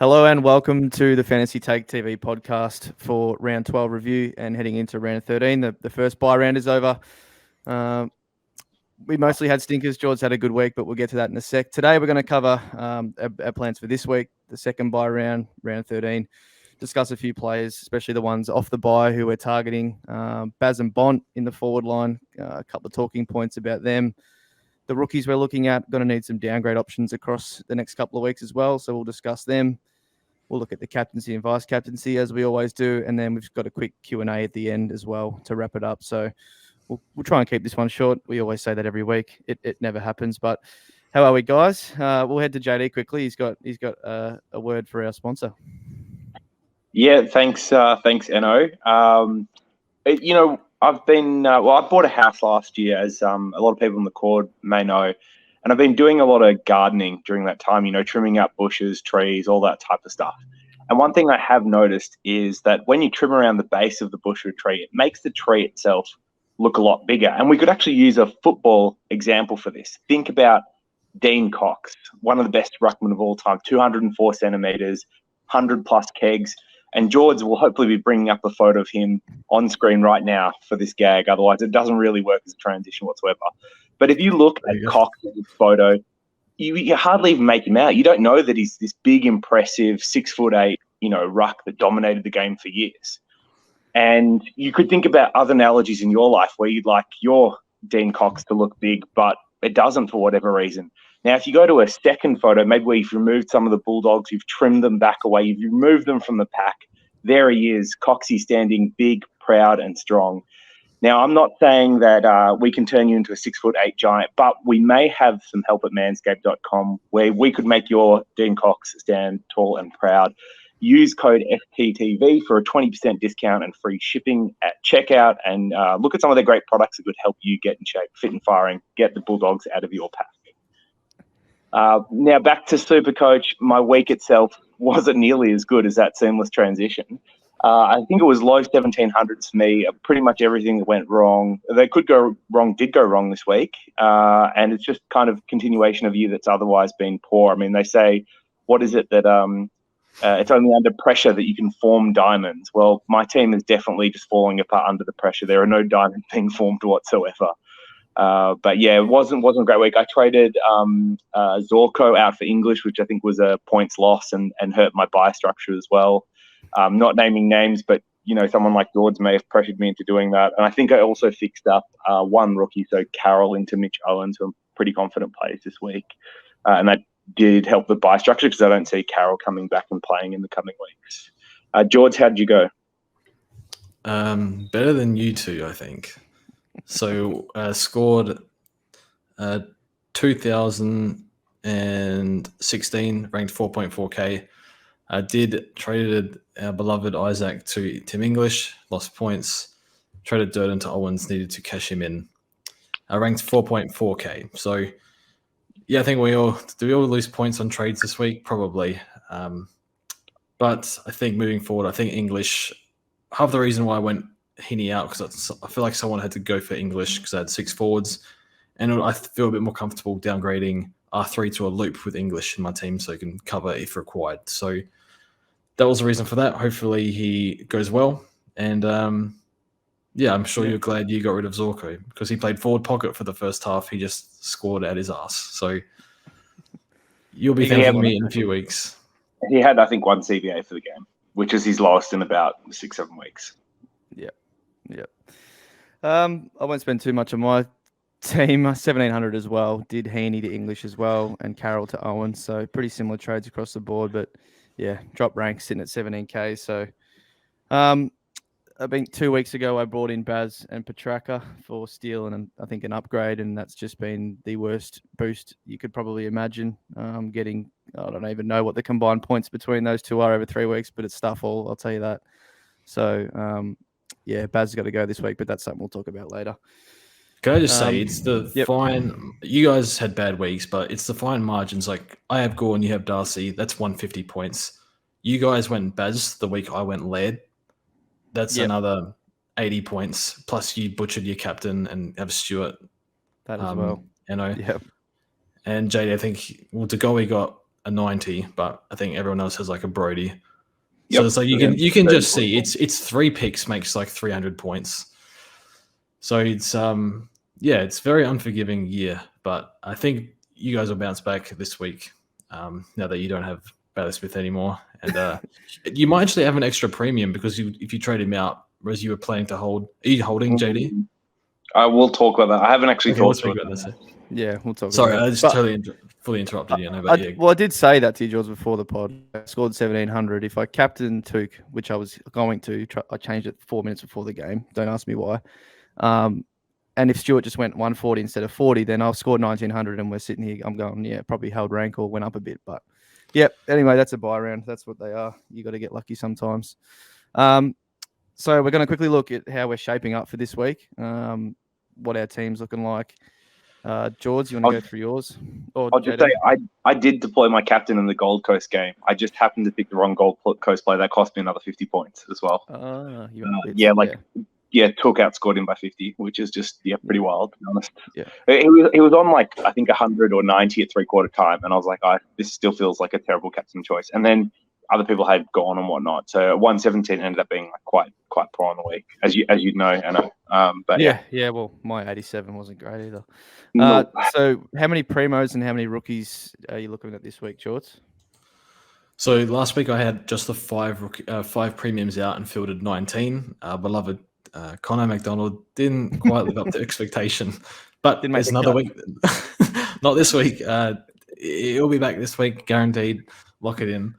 Hello and welcome to the Fantasy Take TV podcast for round 12 review and heading into round 13. The first bye round is over. We mostly had stinkers. George had a good week, but we'll get to that in a sec. Today we're going to cover our plans for this week, the second bye round, round 13. Discuss a few players, especially the ones off the bye who we're targeting. Baz and Bont in the forward line, a couple of talking points about them. The rookies we're looking at, going to need some downgrade options across the next couple of weeks as well, so we'll discuss them. We'll look at the captaincy and vice captaincy as we always do, and then we've got a quick Q&A at the end as well to wrap it up. So we'll try and keep this one short. We always say that every week. It never happens, but how are we, guys? We'll head to JD quickly. He's got a word for our sponsor. Yeah, thanks, Eno. I've been I bought a house last year, as a lot of people in the Cord may know, and I've been doing a lot of gardening during that time. Trimming up bushes, trees, all that type of stuff. And one thing I have noticed is that when you trim around the base of the bush or tree, it makes the tree itself look a lot bigger. And we could actually use a football example for this. Think about Dean Cox, one of the best ruckmen of all time, 204 centimeters, 100+ kegs. And George will hopefully be bringing up a photo of him on screen right now for this gag. Otherwise, it doesn't really work as a transition whatsoever. But if you look at Cox's photo, you hardly even make him out. You don't know that he's this big, impressive 6'8", ruck that dominated the game for years. And you could think about other analogies in your life where you'd like your Dean Cox to look big, but it doesn't for whatever reason. Now, if you go to a second photo, maybe where you've removed some of the Bulldogs, you've trimmed them back away, you've removed them from the pack, there he is, Coxie standing big, proud and strong. Now, I'm not saying that we can turn you into a 6'8" giant, but we may have some help at manscaped.com where we could make your Dean Cox stand tall and proud. Use code FTTV for a 20% discount and free shipping at checkout, and look at some of their great products that could help you get in shape, fit and firing, get the Bulldogs out of your pack. Now back to SuperCoach. My week itself wasn't nearly as good as that seamless transition. I think it was low 1700s for me. Pretty much everything that went wrong, that could go wrong, did go wrong this week. And it's just kind of continuation of a year that's otherwise been poor. I mean, they say, what is it that it's only under pressure that you can form diamonds? Well, my team is definitely just falling apart under the pressure. There are no diamonds being formed whatsoever. But yeah, it wasn't a great week. I traded Zorko out for English, which I think was a points loss and hurt my buy structure as well. Not naming names, but someone like George may have pressured me into doing that. And I think I also fixed up one rookie, so Carroll into Mitch Owens, who I'm pretty confident plays this week. And that did help the buy structure because I don't see Carroll coming back and playing in the coming weeks. George, how did you go? Better than you two, I think. So scored 2016, ranked 4.4k. Traded our beloved Isaac to Tim English, lost points. Traded Durden to Owens, needed to cash him in. Ranked 4.4k. So yeah, I think we all lose points on trades this week? Probably. But I think moving forward, I think English, half the reason why I went Heaney out, because I feel like someone had to go for English because I had 6 forwards, and I feel a bit more comfortable downgrading R3 to a loop with English in my team so he can cover if required. So that was the reason for that. Hopefully he goes well, and I'm sure you're glad you got rid of Zorko because he played forward pocket for the first half. He just scored out his ass. So you'll be thanking me in a few weeks. He had, I think, 1 CBA for the game, which is his lowest in about 6-7 weeks. Yep. I won't spend too much on my team. 1700 as well. Did Heaney to English as well, and Carroll to Owens. So pretty similar trades across the board. But yeah, drop rank sitting at 17k. So I think 2 weeks ago I brought in Baz and Petraka for Steele and I think an upgrade, and that's just been the worst boost you could probably imagine. Getting, I don't even know what the combined points between those two are over 3 weeks, but it's stuff all, I'll tell you that. So yeah, Baz has got to go this week, but that's something we'll talk about later. Can I just say, it's the fine. You guys had bad weeks, but it's the fine margins. Like, I have Gore and you have Darcy. That's 150 points. You guys went Baz the week I went Laird. That's another 80 points. Plus, you butchered your captain and have Stewart. That as well. And JD, I think, De Goey got a 90, but I think everyone else has like a Brody. Yep. So it's like you can just see it's 3 picks makes like 300 points. So it's it's very unforgiving year, but I think you guys will bounce back this week now that you don't have Bailey Smith anymore, and you might actually have an extra premium because if you trade him out, whereas you were planning to hold. Are you holding JD? I will talk about that. I haven't actually thought about this. Yeah, we'll talk. Sorry, about I just fully interrupted you. Well, I did say that to you, George, before the pod. I scored 1,700. If I captained Took, which I was going to, I changed it 4 minutes before the game. Don't ask me why. And if Stuart just went 140 instead of 40, then I've scored 1,900, and we're sitting here. I'm going, probably held rank or went up a bit, but anyway, that's a buy round. That's what they are. You got to get lucky sometimes. So we're going to quickly look at how we're shaping up for this week. What our team's looking like. George, you want to go through yours? Or I'll just say I did deploy my captain in the Gold Coast game. I just happened to pick the wrong Gold Coast player. That cost me another 50 points as well. Took outscored him by 50, which is just pretty wild, to be honest. Yeah, he was on like I think 100 or 90 at 3/4 time, and I was like, this still feels like a terrible captain choice. And then other people had gone and whatnot, so 117 ended up being like quite poor on the week, as you know, Anna. But well, my 87 wasn't great either. No. So how many primos and how many rookies are you looking at this week, George? So last week I had just the 5 premiums out and fielded 19. Beloved Connor McDonald didn't quite live up to expectation, but there's another week. Not this week. He'll be back this week, guaranteed. Lock it in.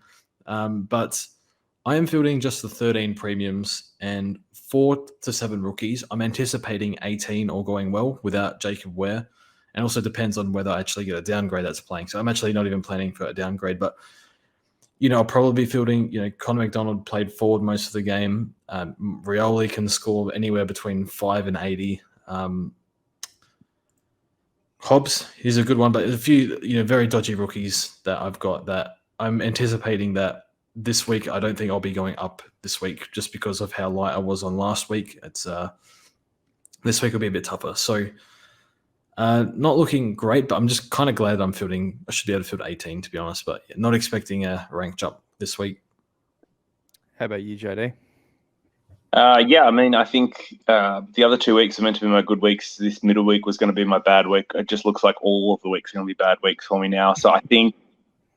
But I am fielding just the 13 premiums and 4 to 7 rookies. I'm anticipating 18 all going well without Jacob Ware. And also depends on whether I actually get a downgrade that's playing. So I'm actually not even planning for a downgrade, but I'll probably be fielding, Connor McDonald played forward most of the game. Rioli can score anywhere between 5 and 80. Hobbs, he's a good one, but there's a few, very dodgy rookies that I've got that I'm anticipating that this week. I don't think I'll be going up this week just because of how light I was on last week. It's this week will be a bit tougher. So not looking great, but I'm just kind of glad I'm fielding. I should be able to field 18, to be honest, but not expecting a rank jump this week. How about you, JD? I mean, I think the other 2 weeks are meant to be my good weeks. This middle week was going to be my bad week. It just looks like all of the weeks are going to be bad weeks for me now. So I think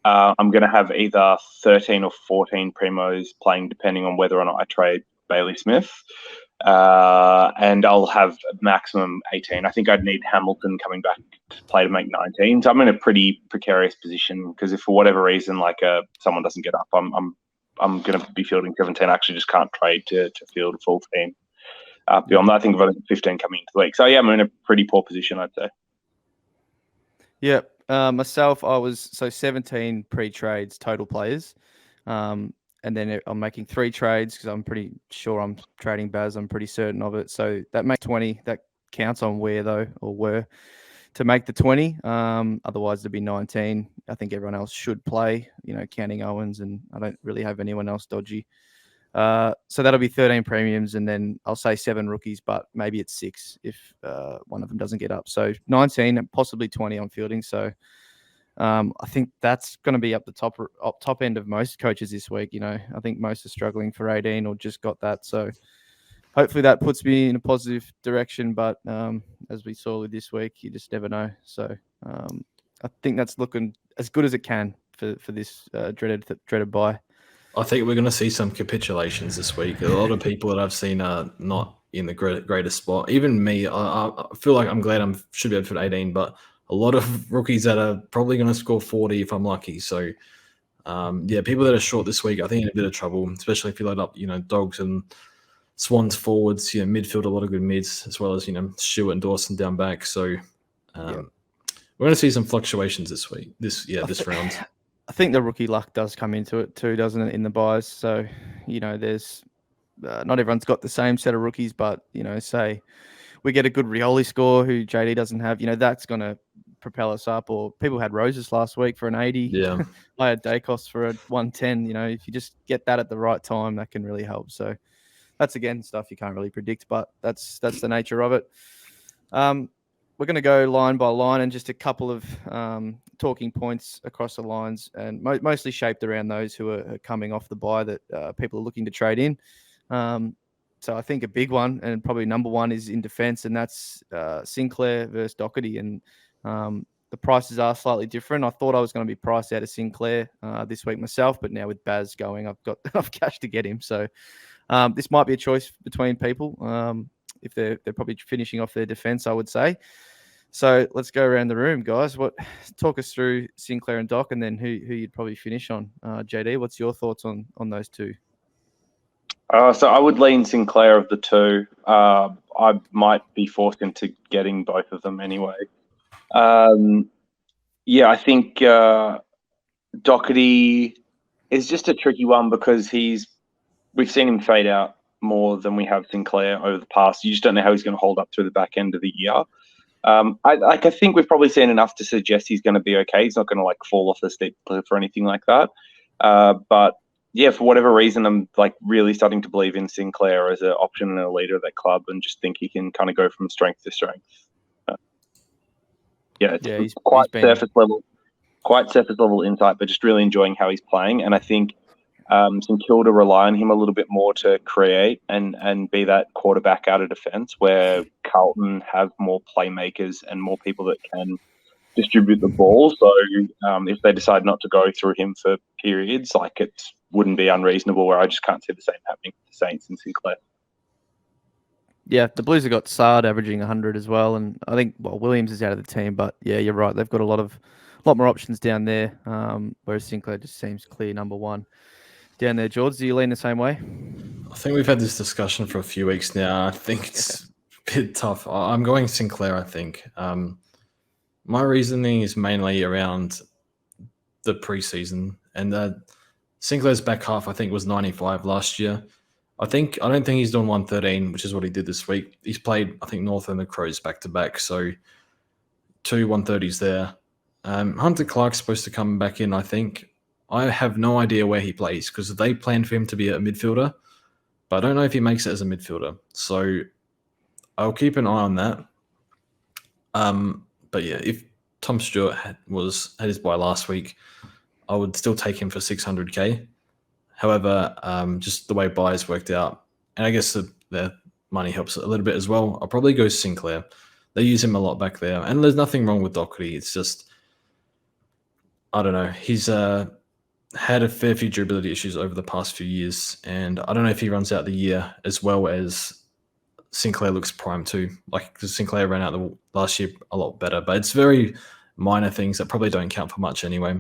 I'm going to have either 13 or 14 primos playing, depending on whether or not I trade Bailey Smith. And I'll have maximum 18. I think I'd need Hamilton coming back to play to make 19. So I'm in a pretty precarious position because if for whatever reason, someone doesn't get up, I'm going to be fielding 17. I actually just can't trade to field a full team. Beyond that, I think I've got 15 coming into the week. So I'm in a pretty poor position, I'd say. Yeah. Myself, I was 17 pre-trades total players. And then I'm making 3 trades because I'm pretty sure I'm trading Baz. I'm pretty certain of it. So that makes 20. That counts on Ware, though, or Were, to make the 20. Otherwise, there'd be 19. I think everyone else should play, counting Owens, and I don't really have anyone else dodgy. So that'll be 13 premiums, and then I'll say 7 rookies, but maybe it's 6 if one of them doesn't get up. So 19 and possibly 20 I'm fielding. So I think that's going to be up the top end of most coaches this week. I think most are struggling for 18 or just got that. So hopefully that puts me in a positive direction. But as we saw with this week, you just never know. So I think that's looking as good as it can for this dreaded buy. I think we're going to see some capitulations this week. A lot of people that I've seen are not in the greatest spot. Even me, I feel like I'm glad I should be able to fit 18, but a lot of rookies that are probably going to score 40 if I'm lucky. So, people that are short this week, I think in a bit of trouble, especially if you load up, Dogs and Swans forwards, midfield, a lot of good mids, as well as, Stewart and Dawson down back. So, we're going to see some fluctuations this week, this round. I think the rookie luck does come into it too, doesn't it, in the buys? So, there's not everyone's got the same set of rookies, but, say we get a good Rioli score who JD doesn't have, that's going to propel us up. Or people had Roses last week for an 80. Yeah. I had Dacos for a 110. If you just get that at the right time, that can really help. So that's, again, stuff you can't really predict, but that's the nature of it. we're going to go line by line and just a couple of talking points across the lines, and mostly shaped around those who are coming off the bye that people are looking to trade in. So I think a big one, and probably number one, is in defence, and that's Sinclair versus Doherty. And the prices are slightly different. I thought I was going to be priced out of Sinclair this week myself, but now with Baz going, I've got enough cash to get him. So this might be a choice between people if they're probably finishing off their defence, I would say. So let's go around the room, guys. Talk us through Sinclair and Doc, and then who you'd probably finish on. JD, what's your thoughts on those two? So I would lean Sinclair of the two. I might be forced into getting both of them anyway. I think Doherty is just a tricky one because we've seen him fade out more than we have Sinclair over the past. You just don't know how he's going to hold up through the back end of the year. I think we've probably seen enough to suggest he's going to be okay. He's not going to fall off the steep cliff or anything like that. But yeah, for whatever reason, I'm really starting to believe in Sinclair as an option and a leader of that club, and just think he can kind of go from strength to strength. He's quite surface level insight, but just really enjoying how he's playing. And I think St Kilda rely on him a little bit more to create and be that quarterback out of defence, where Carlton have more playmakers and more people that can distribute the ball. So if they decide not to go through him for periods, it wouldn't be unreasonable, where I just can't see the same happening with the Saints and Sinclair. Yeah, the Blues have got Sard averaging 100 as well, and I think Williams is out of the team, but yeah, you're right. They've got a lot more options down there, whereas Sinclair just seems clear number one down there. George, do you lean the same way? I think we've had this discussion for a few weeks now. I think it's a bit tough. I'm going Sinclair, I think. My reasoning is mainly around the preseason, and Sinclair's back half, I think, was 95 last year. I don't think he's doing 113, which is what he did this week. He's played, I think, North and the Crows back to back, so 2 130s there. Hunter Clark's supposed to come back in, I think. I have no idea where he plays because they planned for him to be a midfielder, but I don't know if he makes it as a midfielder. So I'll keep an eye on that. But yeah, if Tom Stewart had his bye last week, I would still take him for 600k. However, just the way buys worked out, and I guess the money helps a little bit as well, I'll probably go Sinclair. They use him a lot back there, and there's nothing wrong with Doherty. It's just, I don't know. He's had a fair few durability issues over the past few years, and I don't know if he runs out the year as well as Sinclair looks prime too. Because Sinclair ran out the last year a lot better, but it's very minor things that probably don't count for much anyway.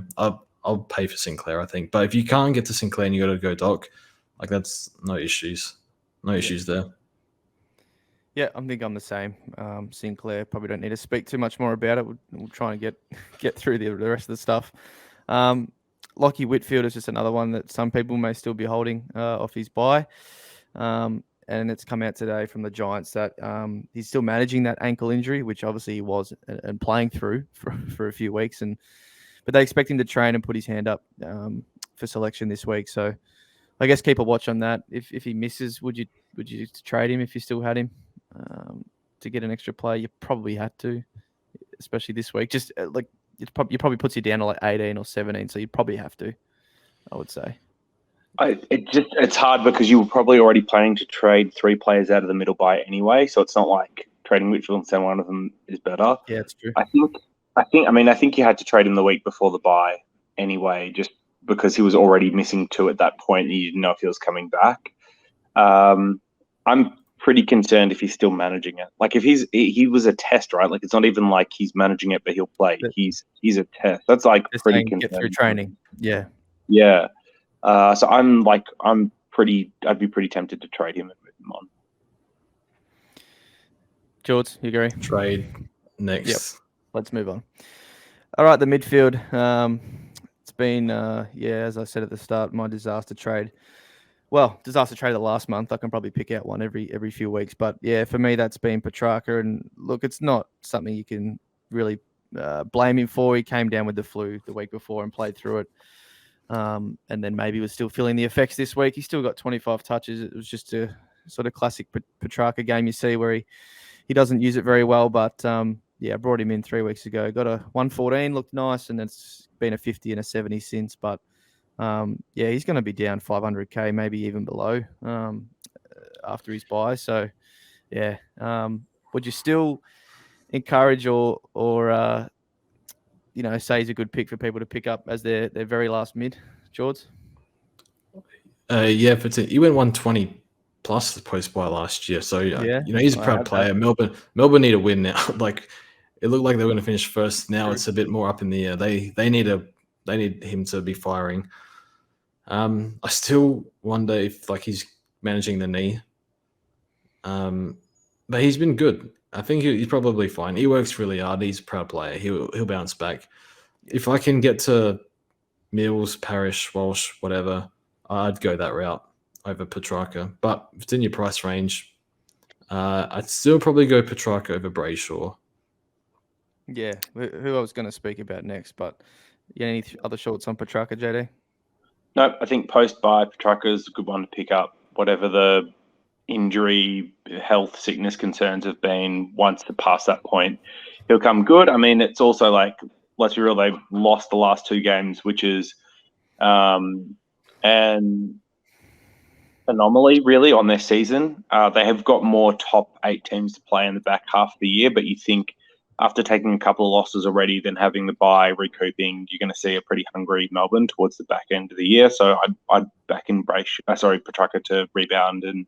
I'll pay for Sinclair, I think. But if you can't get to Sinclair and you got to go Doc, that's no issues. No issues there. Yeah, I think I'm the same. Sinclair, probably don't need to speak too much more about it. We'll try and get through the rest of the stuff. Lockheed Whitfield is just another one that some people may still be holding off his bye. And it's come out today from the Giants that he's still managing that ankle injury, which obviously he was and playing through for a few weeks. But they expect him to train and put his hand up for selection this week. So I guess keep a watch on that. If he misses, would you trade him if you still had him to get an extra play? You probably had to, especially this week. Just it probably puts you down to 18 or 17, so you'd probably have to, I would say. It's hard because you were probably already planning to trade 3 players out of the middle by anyway, so it's not like trading Whitfield and saying one of them is better. Yeah, it's true. I think you had to trade him the week before the bye anyway, just because he was already missing 2 at that point and you didn't know if he was coming back. I'm pretty concerned if he's still managing it. If he was a test, right? It's not even like he's managing it, but he'll play. He's a test. That's pretty concerning. Get through training. Yeah. Yeah. So I'd be pretty tempted to trade him and move him on. George, you agree? Trade next. Yep. Let's move on. All right, the midfield. It's been, as I said at the start, my disaster trade. Well, disaster trade of the last month. I can probably pick out one every few weeks. But yeah, for me, that's been Petrarca. And look, it's not something you can really blame him for. He came down with the flu the week before and played through it. And then maybe was still feeling the effects this week. He still got 25 touches. It was just a sort of classic Petrarca game you see where he doesn't use it very well. But I brought him in 3 weeks ago. Got a 114, looked nice, and it's been a 50 and a 70 since. But he's going to be down 500k, maybe even below after his buy. So would you still encourage or say he's a good pick for people to pick up as their very last mid, George? But he went 120 plus the post buy last year, so he's a proud player. Melbourne need a win now. Like it looked like they were going to finish first. Now it's a bit more up in the air. They need him to be firing. I still wonder if he's managing the knee. But he's been good. I think he's probably fine. He works really hard. He's a proud player. He'll bounce back. If I can get to Mills, Parrish, Walsh, whatever, I'd go that route over Petrarca. But if it's in your price range, I'd still probably go Petrarca over Brayshaw. Yeah, who I was going to speak about next, but any other shorts on Petrarca, JD? No, I think post-buy Petrarca is a good one to pick up. Whatever the injury, health, sickness concerns have been, once past that point, he'll come good. I mean, it's also like, let's be real, they've lost the last 2 games, which is an anomaly really on their season. They have got more top 8 teams to play in the back half of the year, but you think after taking a couple of losses already, then having the bye, recouping, you're going to see a pretty hungry Melbourne towards the back end of the year. So I'd back in Petrarca to rebound and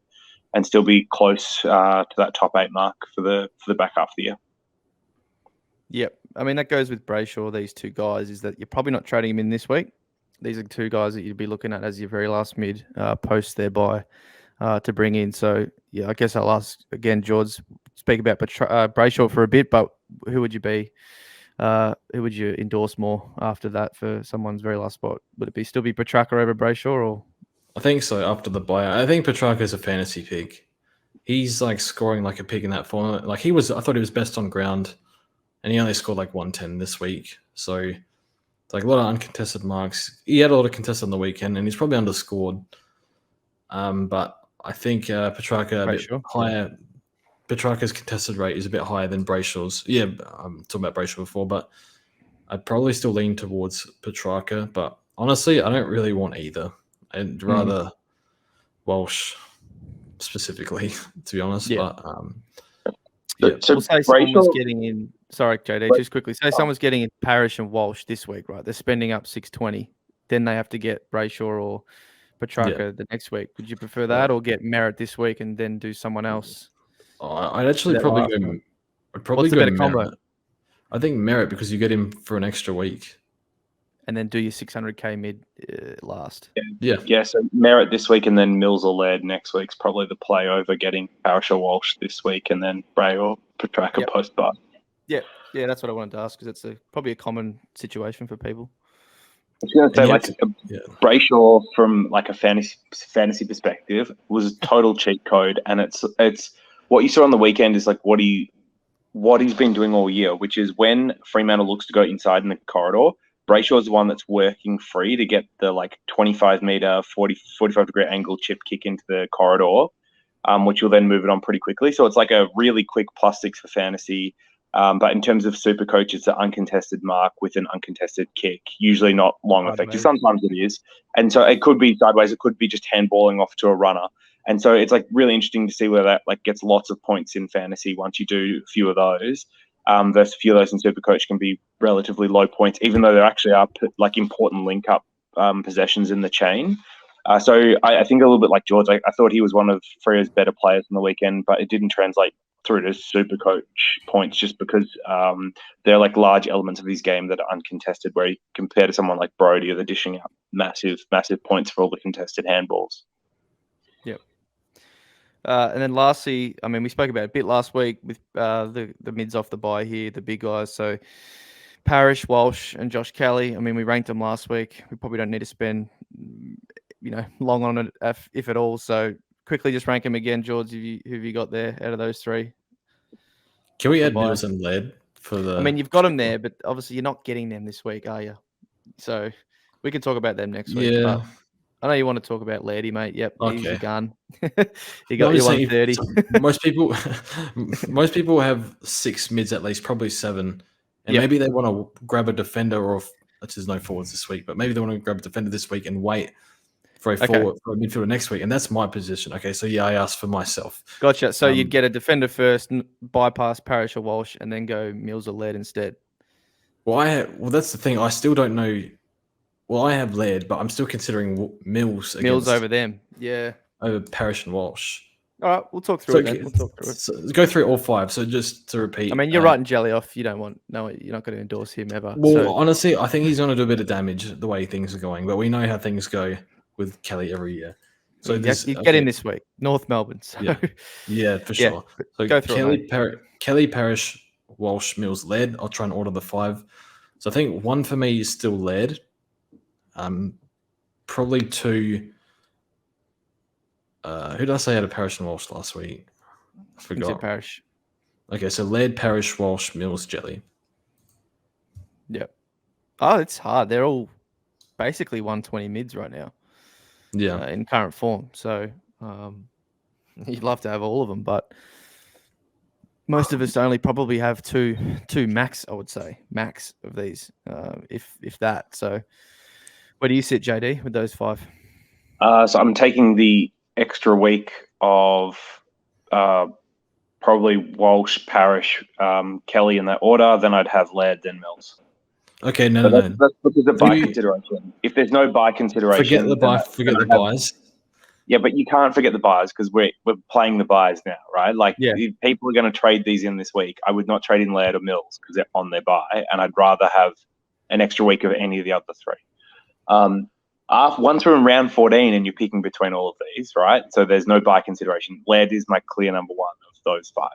still be close to that top 8 mark for the back half of the year. Yep. I mean, that goes with Brayshaw, these 2 guys, is that you're probably not trading him in this week. These are 2 guys that you'd be looking at as your very last mid post their buy to bring in. So, I guess I'll ask again, George, speak about Brayshaw for a bit, but who would you be? Who would you endorse more after that for someone's very last spot? Would it still be Petrarca over Brayshaw, or? I think so. After the buy, I think Petrarca is a fantasy pick. He's scoring like a pig in that form. I thought he was best on ground, and he only scored 110 this week. So a lot of uncontested marks. He had a lot of contested on the weekend, and he's probably underscored. But I think Petrarca a bit higher. Petrarca's contested rate is a bit higher than Brayshaw's. Yeah, I'm talking about Brayshaw before, but I'd probably still lean towards Petrarca. But honestly, I don't really want either. I'd rather Walsh specifically, to be honest. Yeah. But So we'll say someone's getting in. Sorry, JD, just quickly. Say someone's getting in Parrish and Walsh this week, right? They're spending up 620. Then they have to get Brayshaw or Petrarca the next week. Would you prefer that or get Merritt this week and then do someone else? I'd actually probably go. What's the better combo? I think Merritt, because you get him for an extra week. And then do your 600k mid last. Yeah. So Merritt this week and then Mills or Laird next week's probably the play over getting Parrish or Walsh this week and then Bray or Petrarca post-buy. Yeah, that's what I wanted to ask because it's probably a common situation for people. I was going to say, Brayshaw from a fantasy perspective was a total cheat code, and it's what you saw on the weekend is what he's been doing all year, which is when Fremantle looks to go inside in the corridor, Brayshaw is the one that's working free to get the 25-meter, 45-degree angle chip kick into the corridor, which will then move it on pretty quickly. So it's a really quick +6 for fantasy. But in terms of SuperCoach, it's an uncontested mark with an uncontested kick, usually not long effective. Sometimes it is. And so it could be sideways. It could be just handballing off to a runner. And so it's really interesting to see where that gets lots of points in fantasy once you do a few of those. Versus a few of those in SuperCoach can be relatively low points, even though there actually are important link-up possessions in the chain. So I think a little bit like George, I thought he was one of Freya's better players on the weekend, but it didn't translate through to SuperCoach points just because they're large elements of his game that are uncontested, where he compared to someone like Brody, they're dishing out massive points for all the contested handballs. Yep. And then lastly, I mean, we spoke about it a bit last week with the mids off the buy here, the big guys. So Parrish, Walsh, and Josh Kelly. I mean, we ranked them last week. We probably don't need to spend, long on it, if at all. So quickly just rank them again, George. Who have you got there out of those 3? Can we add Mills and Laird for the? I mean, you've got them there, but obviously you're not getting them this week, are you? So we can talk about them next week. Yeah. I know you want to talk about Lairdy, mate. Yep, he's your Okay. gun. He No, got I'm you just saying, 130. most people have 6 mids at least, probably 7, and Yep. maybe they want to grab a defender, or there's no forwards this week, but maybe they want to grab a defender this week and wait for a forward for a midfielder next week, and that's my position. Okay, so yeah, I asked for myself. Gotcha. So you'd get a defender first, bypass Parrish or Walsh, and then go Mills or Laird instead. Well, that's the thing. I still don't know. Well, I have Laird, but I'm still considering Mills over them. Yeah. over Parrish and Walsh. All right, we'll talk through it then. We'll talk through it. So go through all 5. So just to repeat. I mean, you're writing Jelly off. You don't want you're not going to endorse him ever. Well, honestly, I think he's going to do a bit of damage the way things are going, but we know how things go with Kelly every year. So you get in this week, North Melbourne. So. Yeah, for sure. So go through Kelly, Parrish, Walsh, Mills, Laird. I'll try and order the 5. So I think 1 for me is still Laird. Probably 2. Who did I say had a Parrish and Walsh last week? I forgot. Parrish. Okay, so Laird, Parrish, Walsh, Mills, Jelly. Yep. Oh, it's hard. They're all basically 120 mids right now. Yeah. In current form. So you'd love to have all of them, but most of us only probably have two max, I would say. Max of these, if that. So where do you sit, JD, with those 5? So I'm taking the extra week of probably Walsh, Parrish, Kelly in that order. Then I'd have Laird, then Mills. Okay, no. That's because of buy consideration. If there's no buy consideration, forget the buys. Yeah, but you can't forget the buys because we're playing the buys now, right? Like, if people are going to trade these in this week, I would not trade in Laird or Mills because they're on their buy, and I'd rather have an extra week of any of the other 3. Once we're in round 14 and you're picking between all of these, right? So there's no buy consideration. Laird is my clear number 1 of those 5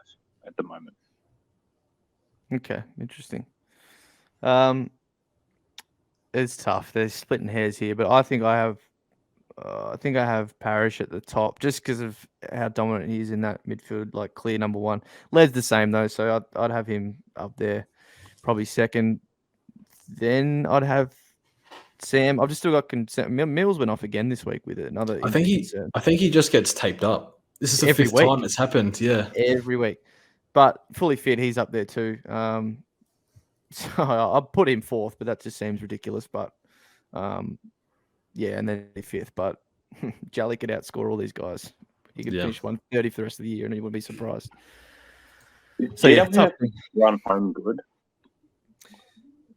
at the moment. Okay, interesting. It's tough. They're splitting hairs here, but I think I have Parrish at the top just because of how dominant he is in that midfield, like clear number 1. Laird's the same though, so I'd have him up there, probably second. Then I'd have Sam. I've just still got concern. Mills went off again this week with another. I think he just gets taped up. This is the 5th time it's happened. Yeah, every week. But fully fit, he's up there too. So I'll put him 4th, but that just seems ridiculous. But yeah, and then 5th. But Jelly could outscore all these guys. He could finish 130 for the rest of the year, and he wouldn't be surprised. So yeah, tough. Run home good.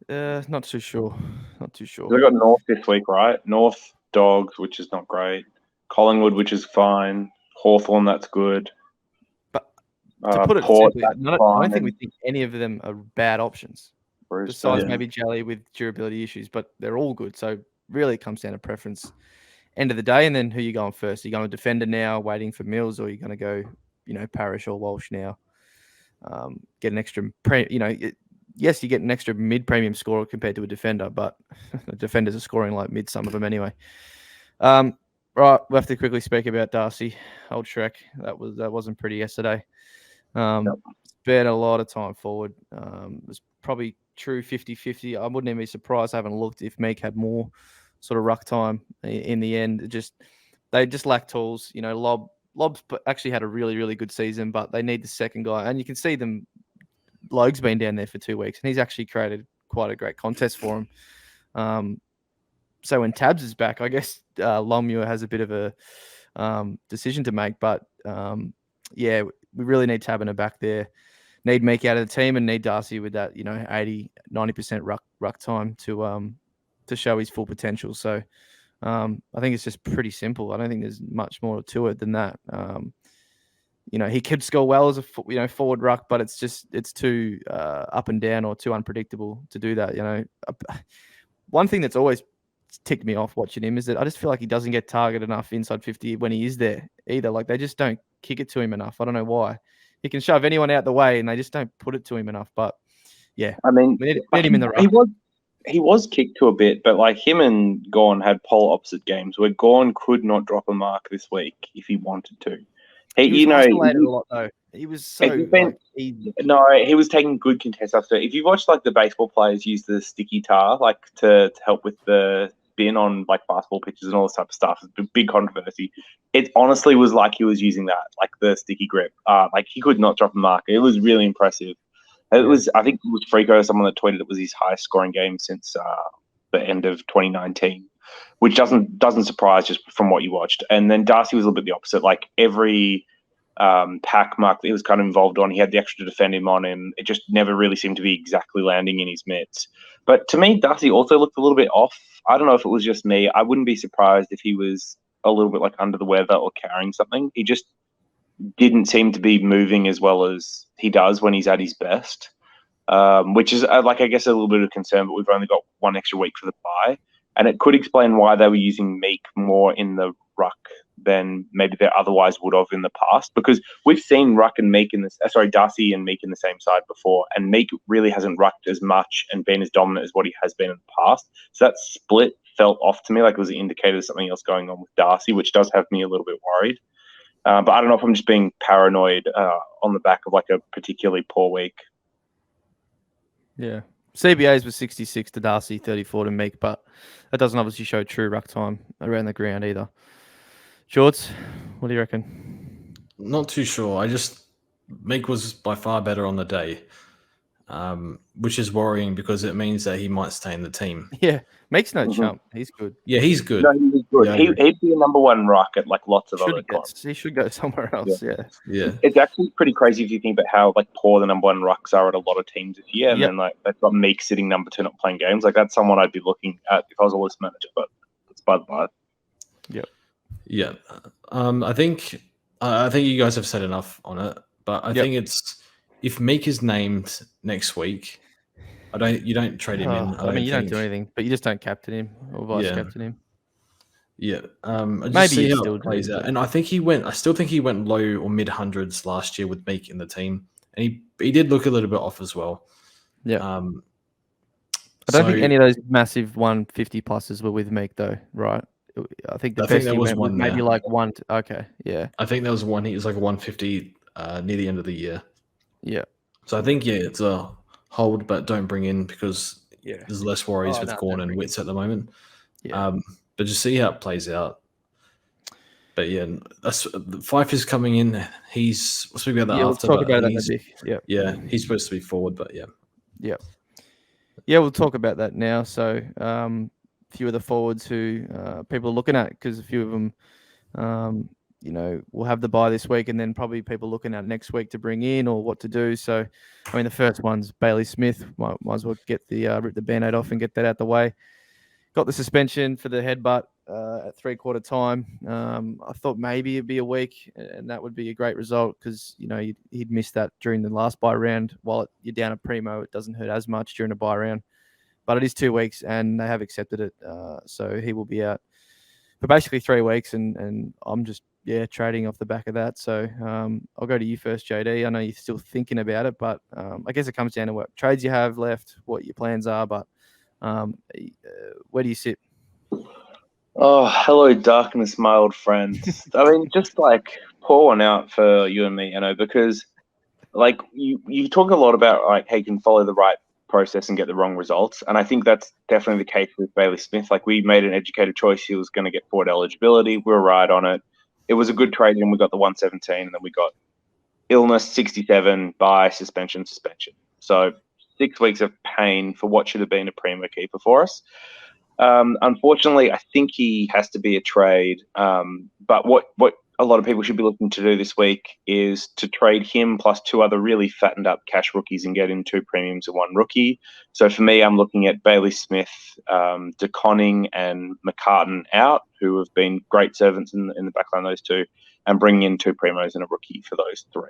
Not too sure. They got North this week, right? North Dogs, which is not great. Collingwood, which is fine. Hawthorn, that's good. But to put it Port, simply, I don't think we think any of them are bad options. Besides maybe Jelly with durability issues, but they're all good. So really it comes down to preference. End of the day, and then who you going first? Are you going to defender now, waiting for Mills, or are you going to go, Parrish or Walsh now? Get an extra, yes, you get an extra mid-premium scorer compared to a defender, but the defenders are scoring like mid, some of them anyway. Right, we'll have to quickly speak about Darcy, old Shrek. That wasn't pretty yesterday. Spent a lot of time forward. It was probably true 50-50. I wouldn't even be surprised. I haven't looked if Meek had more sort of ruck time in the end. They just lack tools. Lob's actually had a really, really good season, but they need the second guy. And you can see them. Logue's been down there for 2 weeks, and he's actually created quite a great contest for him. So when Tabs is back, I guess Longmuir has a bit of a decision to make. But we really need Tabiner back there. Need Meek out of the team and need Darcy with that 80-90% ruck time to show his full potential. So I think it's just pretty simple. I don't think there's much more to it than that. He could score well as a forward ruck, but it's too up and down or too unpredictable to do that. One thing that's always ticked me off watching him is that I just feel like he doesn't get targeted enough inside 50 when he is there either. Like they just don't kick it to him enough. I don't know why. He can shove anyone out the way and they just don't put it to him enough. But yeah, I mean, we need him in the ruck. He was kicked to a bit, but like him and Gawn had polar opposite games where Gawn could not drop a mark this week if he wanted to. He was isolated a lot though. He was so he was taking good contests after. If you watch like the baseball players use the sticky tar like to help with the spin on like fastball pitches and all this type of stuff. It's a big controversy. It honestly was like he was using that, like the sticky grip. Like he could not drop a marker. It was really impressive. It was, I think it was Frico, someone that tweeted it was his highest scoring game since the end of 2019, which doesn't surprise just from what you watched. And then Darcy was a little bit the opposite. Like every pack mark that he was kind of involved on, he had the extra to defend him on him. It just never really seemed to be exactly landing in his mitts. But to me, Darcy also looked a little bit off. I don't know if it was just me. I wouldn't be surprised if he was a little bit like under the weather or carrying something. He just didn't seem to be moving as well as he does when he's at his best, which is like, I guess, a little bit of concern, but we've only got one extra week for the bye. And it could explain why they were using Meek more in the ruck than maybe they otherwise would have in the past, because we've seen Ruck and Meek Darcy and Meek in the same side before, and Meek really hasn't rucked as much and been as dominant as what he has been in the past. So that split felt off to me like it was an indicator of something else going on with Darcy, which does have me a little bit worried. But I don't know if I'm just being paranoid on the back of like a particularly poor week. Yeah. CBA's was 66 to Darcy, 34 to Meek, but that doesn't obviously show true ruck time around the ground either. Shorts, what do you reckon? Not too sure. Meek was by far better on the day, which is worrying because it means that he might stay in the team. Yeah, Meek's no chump. He's good. Yeah, he's good. No, he's good. Yeah, he'd be a number one ruck at like lots of other clubs. He should go somewhere else. Yeah. It's actually pretty crazy if you think about how like poor the number one rucks are at a lot of teams this year, and then like they've got Meek sitting number 2 not playing games. Like that's someone I'd be looking at if I was a list manager. But it's by the by. Yep. Yeah. I think you guys have said enough on it, but I think it's if Meek is named next week, you don't trade him in. You don't do anything, but you just don't captain him or vice captain him. Yeah. Maybe see he how still it plays do, out. And I still think he went low or mid hundreds last year with Meek in the team. And he did look a little bit off as well. Yeah. I don't think any of those massive 150 pluses were with Meek though, right? I think the best he went was maybe like one. Okay, yeah. I think there was one. He was like a 150 near the end of the year. Yeah. So I think it's a hold, but don't bring in because there's less worries with Gorn and Witts at the moment. Yeah. But just see how it plays out. But yeah, Fife is coming in. We'll speak about that after. We'll talk about that in a bit. Yeah. Yeah, he's supposed to be forward, but yeah. Yeah. Yeah, we'll talk about that now. So, few of the forwards who people are looking at, because a few of them, will have the bye this week, and then probably people looking at next week to bring in or what to do. So, I mean, the first one's Bailey Smith. Might as well get rip the Band-Aid off and get that out the way. Got the suspension for the headbutt at 3/4 time. I thought maybe it'd be a week, and that would be a great result because he'd missed that during the last bye round. While you're down a primo, it doesn't hurt as much during a bye round. But it is 2 weeks, and they have accepted it. So he will be out for basically 3 weeks, and I'm just trading off the back of that. So I'll go to you first, JD. I know you're still thinking about it, but I guess it comes down to what trades you have left, what your plans are. But where do you sit? Oh, hello, darkness, my old friend. I mean, just like pour one out for you and me, because like you talk a lot about like, hey, you can follow the right process and get the wrong results. And I think that's definitely the case with Bailey Smith. Like we made an educated choice. He was going to get forward eligibility. We were right on it. It was a good trade, and we got the 117, and then we got illness 67 by suspension. So 6 weeks of pain for what should have been a primo keeper for us. Unfortunately, I think he has to be a trade. But what a lot of people should be looking to do this week is to trade him plus 2 other really fattened up cash rookies and get in 2 premiums and 1 rookie. So for me, I'm looking at Bailey Smith, DeConning and McCartan out, who have been great servants in the backline, those 2, and bringing in 2 primos and a rookie for those 3.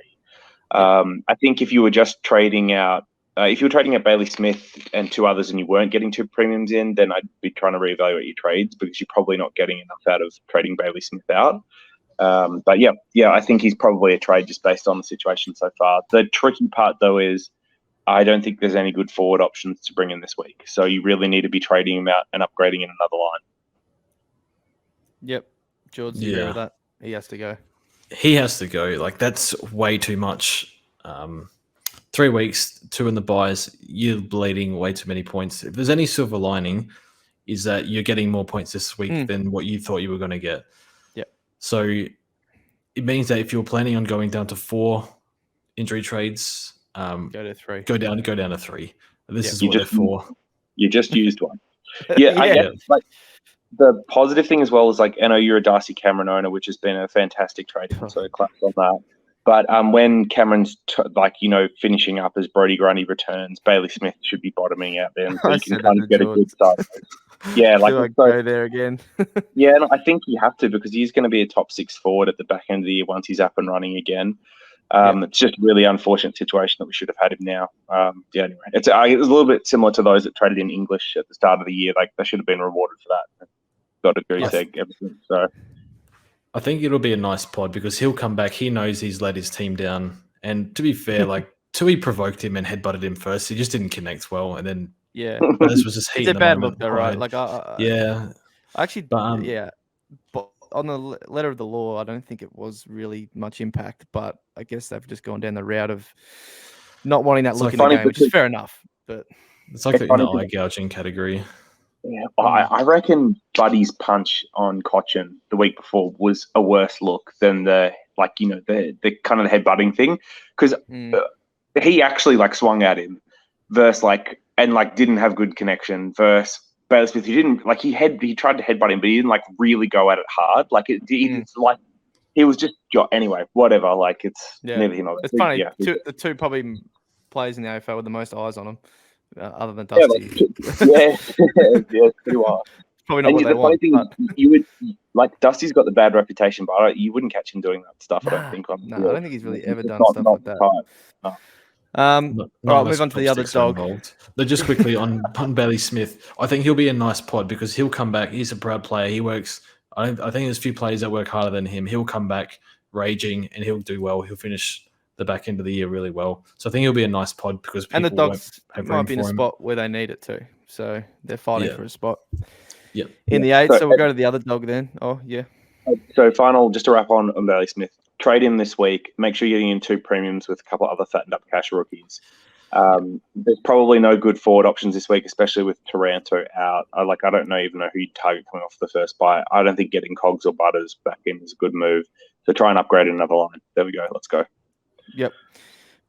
I think if you were just trading out, if you were trading at Bailey Smith and 2 others and you weren't getting 2 premiums in, then I'd be trying to reevaluate your trades because you're probably not getting enough out of trading Bailey Smith out. But I think he's probably a trade just based on the situation so far. The tricky part, though, is I don't think there's any good forward options to bring in this week. So you really need to be trading him out and upgrading in another line. Yep. George, you agree with that? He has to go. He has to go. Like, that's way too much. 3 weeks, 2 in the buys, you're bleeding way too many points. If there's any silver lining, is that you're getting more points this week than what you thought you were going to get. Yeah. So it means that if you're planning on going down to 4 injury trades, go to 3. Go down to 3. This is You what they're for. You just used one. Yeah, I guess like the positive thing as well is like I know you're a Darcy Cameron owner, which has been a fantastic trade, so claps on that. But when Cameron's finishing up as Brody Grundy returns, Bailey Smith should be bottoming out there, and so you can kind of get a good start. Yeah, like go there again. Yeah, and I think you have to because he's going to be a top 6 forward at the back end of the year once he's up and running again. It's just a really unfortunate situation that we should have had him now. Anyway, it's a little bit similar to those that traded in English at the start of the year. Like they should have been rewarded for that. Got a goose egg, everything. So I think it'll be a nice pod because he'll come back. He knows he's let his team down, and to be fair, like Tui provoked him and headbutted him first. He just didn't connect well, and then this was just heat. It's a bad look, though, right? Like but on the letter of the law, I don't think it was really much impact, but I guess they've just gone down the route of not wanting that look in the game, which is fair enough. But it's like in the eye gouging category. Yeah, I reckon Buddy's punch on Cochin the week before was a worse look than the kind of the headbutting thing because he actually swung at him versus didn't have good connection versus Bailey Smith. He didn't he tried to headbutt him, but he didn't really go at it hard. He was just anyway, whatever. It's neither here nor there. It's funny. Yeah. The two probably players in the AFL with the most eyes on them. Other than Dusty. Yeah, pretty wild. Probably not what they want. You would Dusty's got the bad reputation, but you wouldn't catch him doing that stuff. I don't think. I don't think he's really ever done stuff like that. No. All right, move on to the other dog. But just quickly on Bailey Smith, I think he'll be a nice pod because he'll come back. He's a proud player. He works. I think there's a few players that work harder than him. He'll come back raging and he'll do well. He'll finish the back end of the year really well. So I think he'll be a nice pod because people and the dogs might be in a spot where they need it too. So they're fighting for a spot. Yep. In the 8, so we'll go to the other dog then. Oh, yeah. So final, just to wrap on Bailey Smith, trade him this week. Make sure you're getting him 2 premiums with a couple of other fattened up cash rookies. There's probably no good forward options this week, especially with Taranto out. I don't even know who you target coming off the first bye. I don't think getting Cogs or Butters back in is a good move. So try and upgrade another line. There we go. Let's go. Yep.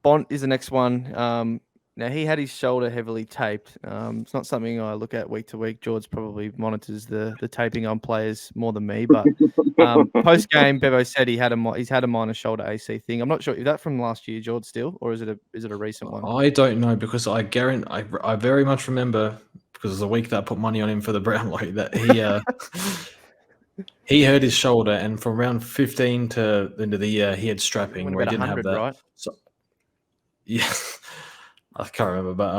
Bont is the next one. Now, he had his shoulder heavily taped. It's not something I look at week to week. George probably monitors the taping on players more than me. But post-game, Bevo said he's had a minor shoulder AC thing. I'm not sure. Is that from last year, George, still? Or is it a recent one? I don't know because I very much remember because it was the week that I put money on him for the Brownlow that he hurt his shoulder, and from round 15 to the end of the year, he had strapping where he didn't have that. Right? So, yeah, I can't remember, but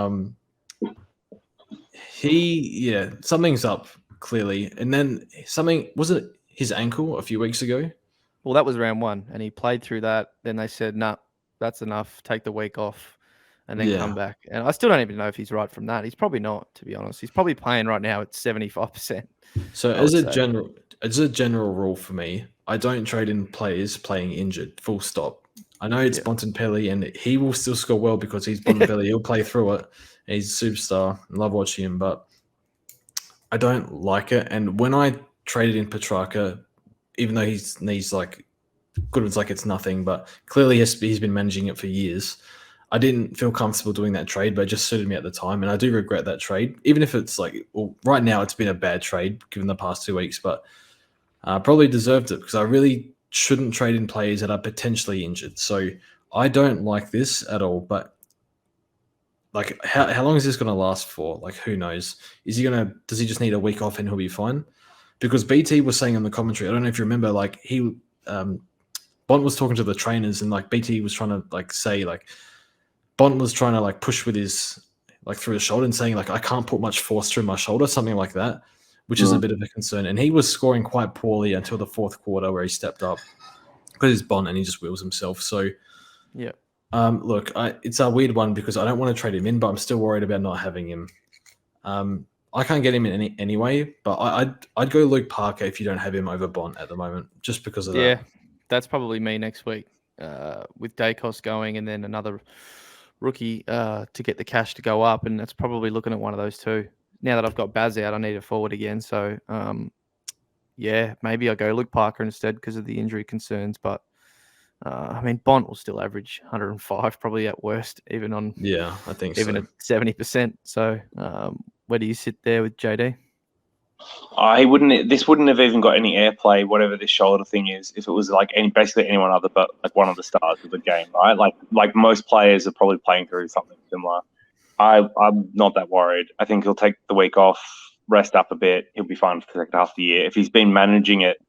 something's up clearly, and then was it his ankle a few weeks ago? Well, that was round 1, and he played through that. Then they said, "Nah, that's enough. Take the week off, and then come back." And I still don't even know if he's right from that. He's probably not, to be honest. He's probably playing right now at 75%. So as a general rule for me, I don't trade in players playing injured, full stop. I know it's Bontempelli, and he will still score well because he's Bontempelli. He'll play through it. And he's a superstar. I love watching him, but I don't like it. And when I traded in Petrarca, even though he's good, it's like it's nothing, but clearly he's been managing it for years. I didn't feel comfortable doing that trade, but it just suited me at the time, and I do regret that trade. Even if it's right now it's been a bad trade given the past 2 weeks, but probably deserved it because I really shouldn't trade in players that are potentially injured. So I don't like this at all. But how long is this going to last for? Who knows? Does he just need a week off and he'll be fine? Because BT was saying on the commentary, I don't know if you remember, Bont was talking to the trainers and BT was trying to say Bont was trying to push with his through his shoulder and saying I can't put much force through my shoulder, something like that, which is a bit of a concern. And he was scoring quite poorly until the 4th quarter where he stepped up because he's Bont and he just wheels himself. So yeah, look, it's a weird one because I don't want to trade him in, but I'm still worried about not having him. I can't get him in anyway, but I'd go Luke Parker if you don't have him over Bont at the moment, just because of that. Yeah, that's probably me next week with Dacos going and then another rookie to get the cash to go up, and that's probably looking at one of those two. now that I've got Baz out, I need a forward again. So, yeah, maybe I go Luke Parker instead because of the injury concerns. But I mean, Bont will still average 105, probably at worst, even on I think even so. at 70%. So, where do you sit there with JD? He wouldn't. This wouldn't have even got any airplay, whatever this shoulder thing is, if it was like basically anyone other but like one of the stars of the game, right? Like most players are probably playing through something similar. I'm not that worried. I think he'll take the week off, rest up a bit. He'll be fine for the second half of the year. If he's been managing it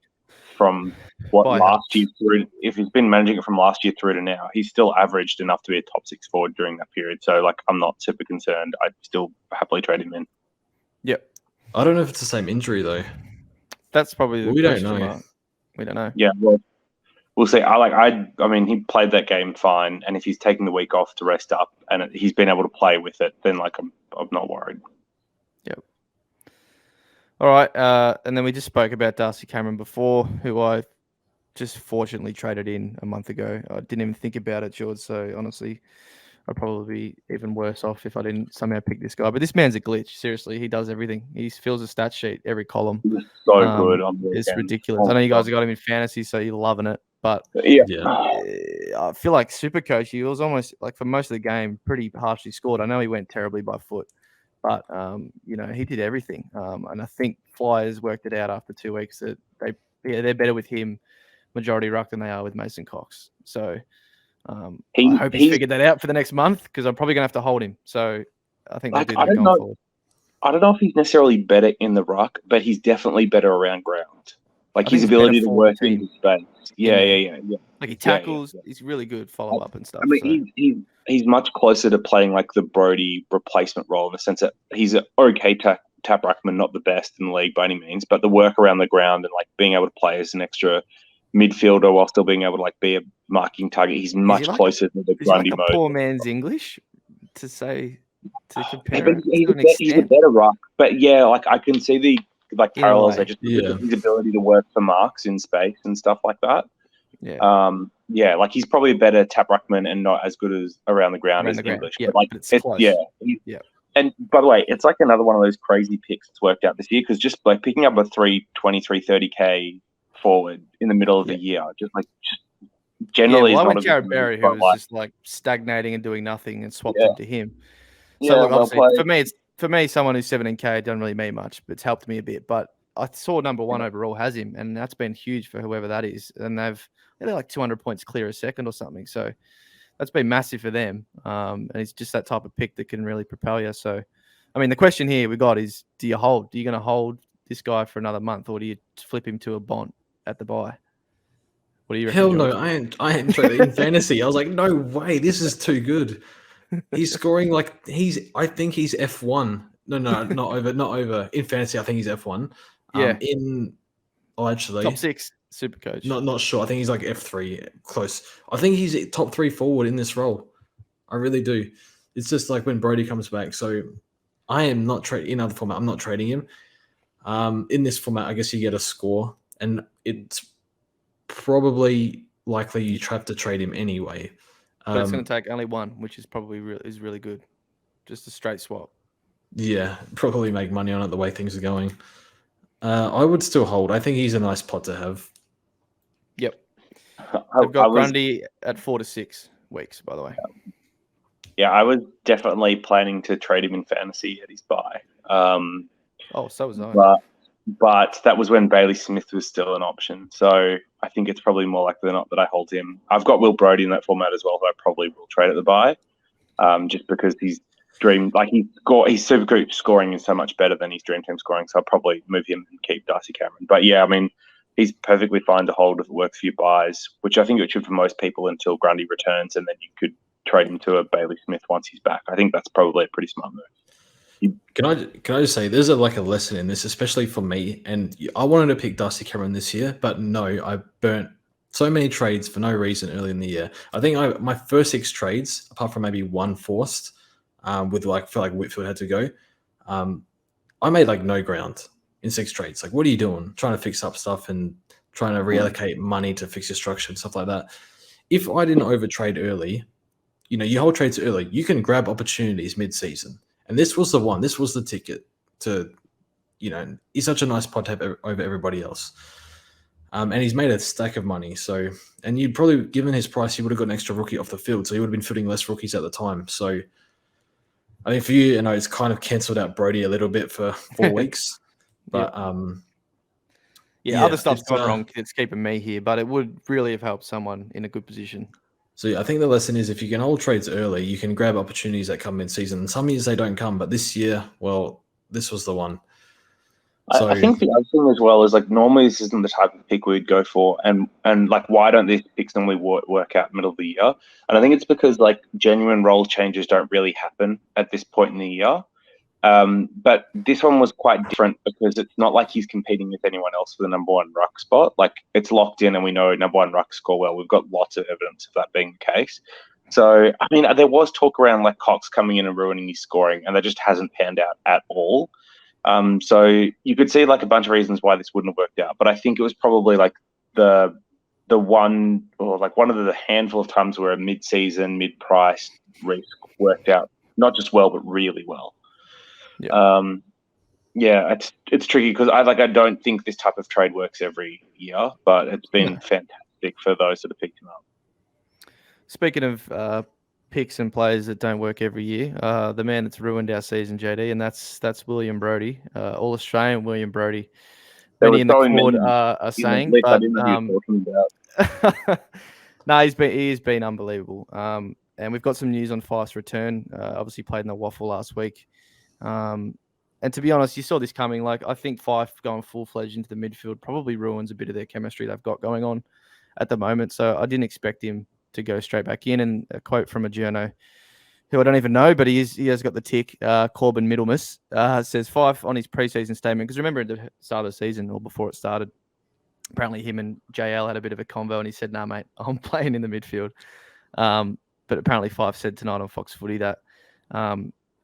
from last year through, if he's been managing it from last year through to now, he's still averaged enough to be a top 6 forward during that period. So like, I'm not super concerned. I'd still happily trade him in. Yep. I don't know if it's the same injury though. That's probably the we don't question know. mark. We don't know. Yeah, well, we'll see. I mean, he played that game fine, and if he's taking the week off to rest up and he's been able to play with it, then like I'm not worried. Yep. All right, and then we just spoke about Darcy Cameron before, who I just fortunately traded in a month ago. I didn't even think about it, George. So honestly, I'd probably be even worse off if I didn't somehow pick this guy. But this man's a glitch. Seriously, he does everything. He fills a stat sheet every column. He's so good on the It's weekend. ridiculous. I know you guys have got him in fantasy, so you're loving it. But Yeah. I feel like SuperCoach, he was almost like for most of the game pretty harshly scored. I know he went terribly by foot, but he did everything. And I think Flyers worked it out after 2 weeks that they're better with him majority ruck than they are with Mason Cox. So I hope he's figured that out for the next month because I'm probably gonna have to hold him. So I think they'll do that going forward. I don't know if he's necessarily better in the ruck, but he's definitely better around ground. Like his ability to work in space. Yeah. Like he tackles, he's really good follow up and stuff. I mean, he's much closer to playing like the Brody replacement role in the sense that he's an okay tap ruckman, not the best in the league by any means, but the work around the ground and like being able to play as an extra midfielder while still being able to like be a marking target. He's much closer to the Grundy mode. Poor man's English to compare. He's a better ruck, but yeah, like I can see the parallels. Just his ability to work for marks in space and stuff like that. Yeah. Like he's probably a better tap ruckman and not as good as around the ground as English. Yeah, but like it's close. Yeah. And by the way, it's like another one of those crazy picks that's worked out this year because just like picking up a 330K forward in the middle of the year, just generally. I went Jared Berry, who was just like stagnating and doing nothing, and swapped him to him. So obviously, for me, someone who's 17K doesn't really mean much, but it's helped me a bit. But I saw number one overall has him, and that's been huge for whoever that is. And they're like 200 points clear a second or something. So that's been massive for them. And it's just that type of pick that can really propel you. So, I mean, the question here we got is, do you hold? Are you going to hold this guy for another month, or do you flip him to a Bont at the buy? What do you reckon? Hell no, I ain't trading in fantasy. I was like, no way, this is too good. He's scoring like I think he's F1. No, not over. In fantasy, I think he's F1. Actually top 6 SuperCoach. Not sure. I think he's like F3, close. I think he's top 3 forward in this role. I really do. It's just like when Brody comes back. So I am not trading in other format. I'm not trading him. In this format, I guess you get a score, and it's probably likely you have to trade him anyway. But it's going to take only one, which is probably really good. Just a straight swap. Yeah, probably make money on it the way things are going. I would still hold. I think he's a nice pot to have. Yep. I've got Grundy at 4 to 6 weeks, by the way. Yeah, I was definitely planning to trade him in fantasy at his buy. So was I. But that was when Bailey Smith was still an option. So I think it's probably more likely than not that I hold him. I've got Will Brody in that format as well, who I probably will trade at the buy, just because he's super good scoring is so much better than his dream team scoring. So I'll probably move him and keep Darcy Cameron. But yeah, I mean, he's perfectly fine to hold if it works for your buys, which I think it should for most people until Grundy returns, and then you could trade him to a Bailey Smith once he's back. I think that's probably a pretty smart move. Can I just say there's a lesson in this, especially for me, and I wanted to pick Darcy Cameron this year, but no, I burnt so many trades for no reason early in the year. I think my first 6 trades, apart from maybe one forced, with feel like Whitfield had to go, I made no ground in 6 trades. Like, what are you doing? Trying to fix up stuff and trying to reallocate money to fix your structure and stuff like that. If I didn't overtrade early, you hold trades early, you can grab opportunities mid-season. And this was the one. This was the ticket. to, he's such a nice pod to have over everybody else. And he's made a stack of money. So, and you'd probably, given his price, he would have got an extra rookie off the field. So he would have been footing less rookies at the time. So I think for you, it's kind of cancelled out Brody a little bit for 4 weeks. But other stuff's gone wrong. It's keeping me here, but it would really have helped someone in a good position. So I think the lesson is if you can hold trades early, you can grab opportunities that come in season. Some years they don't come, but this year, well, this was the one. So, I think the other thing as well is normally this isn't the type of pick we'd go for, and why don't these picks normally work out middle of the year? And I think it's because genuine role changes don't really happen at this point in the year. But this one was quite different because it's not like he's competing with anyone else for the number one ruck spot. It's locked in, and we know number one ruck score well. We've got lots of evidence of that being the case. So there was talk around Cox coming in and ruining his scoring, and that just hasn't panned out at all. So you could see a bunch of reasons why this wouldn't have worked out, but I think it was probably the one or one of the handful of times where a mid-season, mid-price risk worked out not just well but really well. It's tricky because I don't think this type of trade works every year, but it's been fantastic for those that have picked him up. Speaking of picks and players that don't work every year, the man that's ruined our season, JD, and that's William Brody, All Australian William Brody. Many in the quad are saying, but no, he's been unbelievable. And we've got some news on Fife's return. Obviously played in the waffle last week. And to be honest, you saw this coming. I think Fife going full-fledged into the midfield probably ruins a bit of their chemistry they've got going on at the moment. So I didn't expect him to go straight back in. And a quote from a journo who I don't even know, but he has got the tick, Corbin Middlemas, says Fife on his preseason statement, because remember at the start of the season or before it started, apparently him and JL had a bit of a convo and he said, "Nah, mate, I'm playing in the midfield." But apparently Fife said tonight on Fox Footy that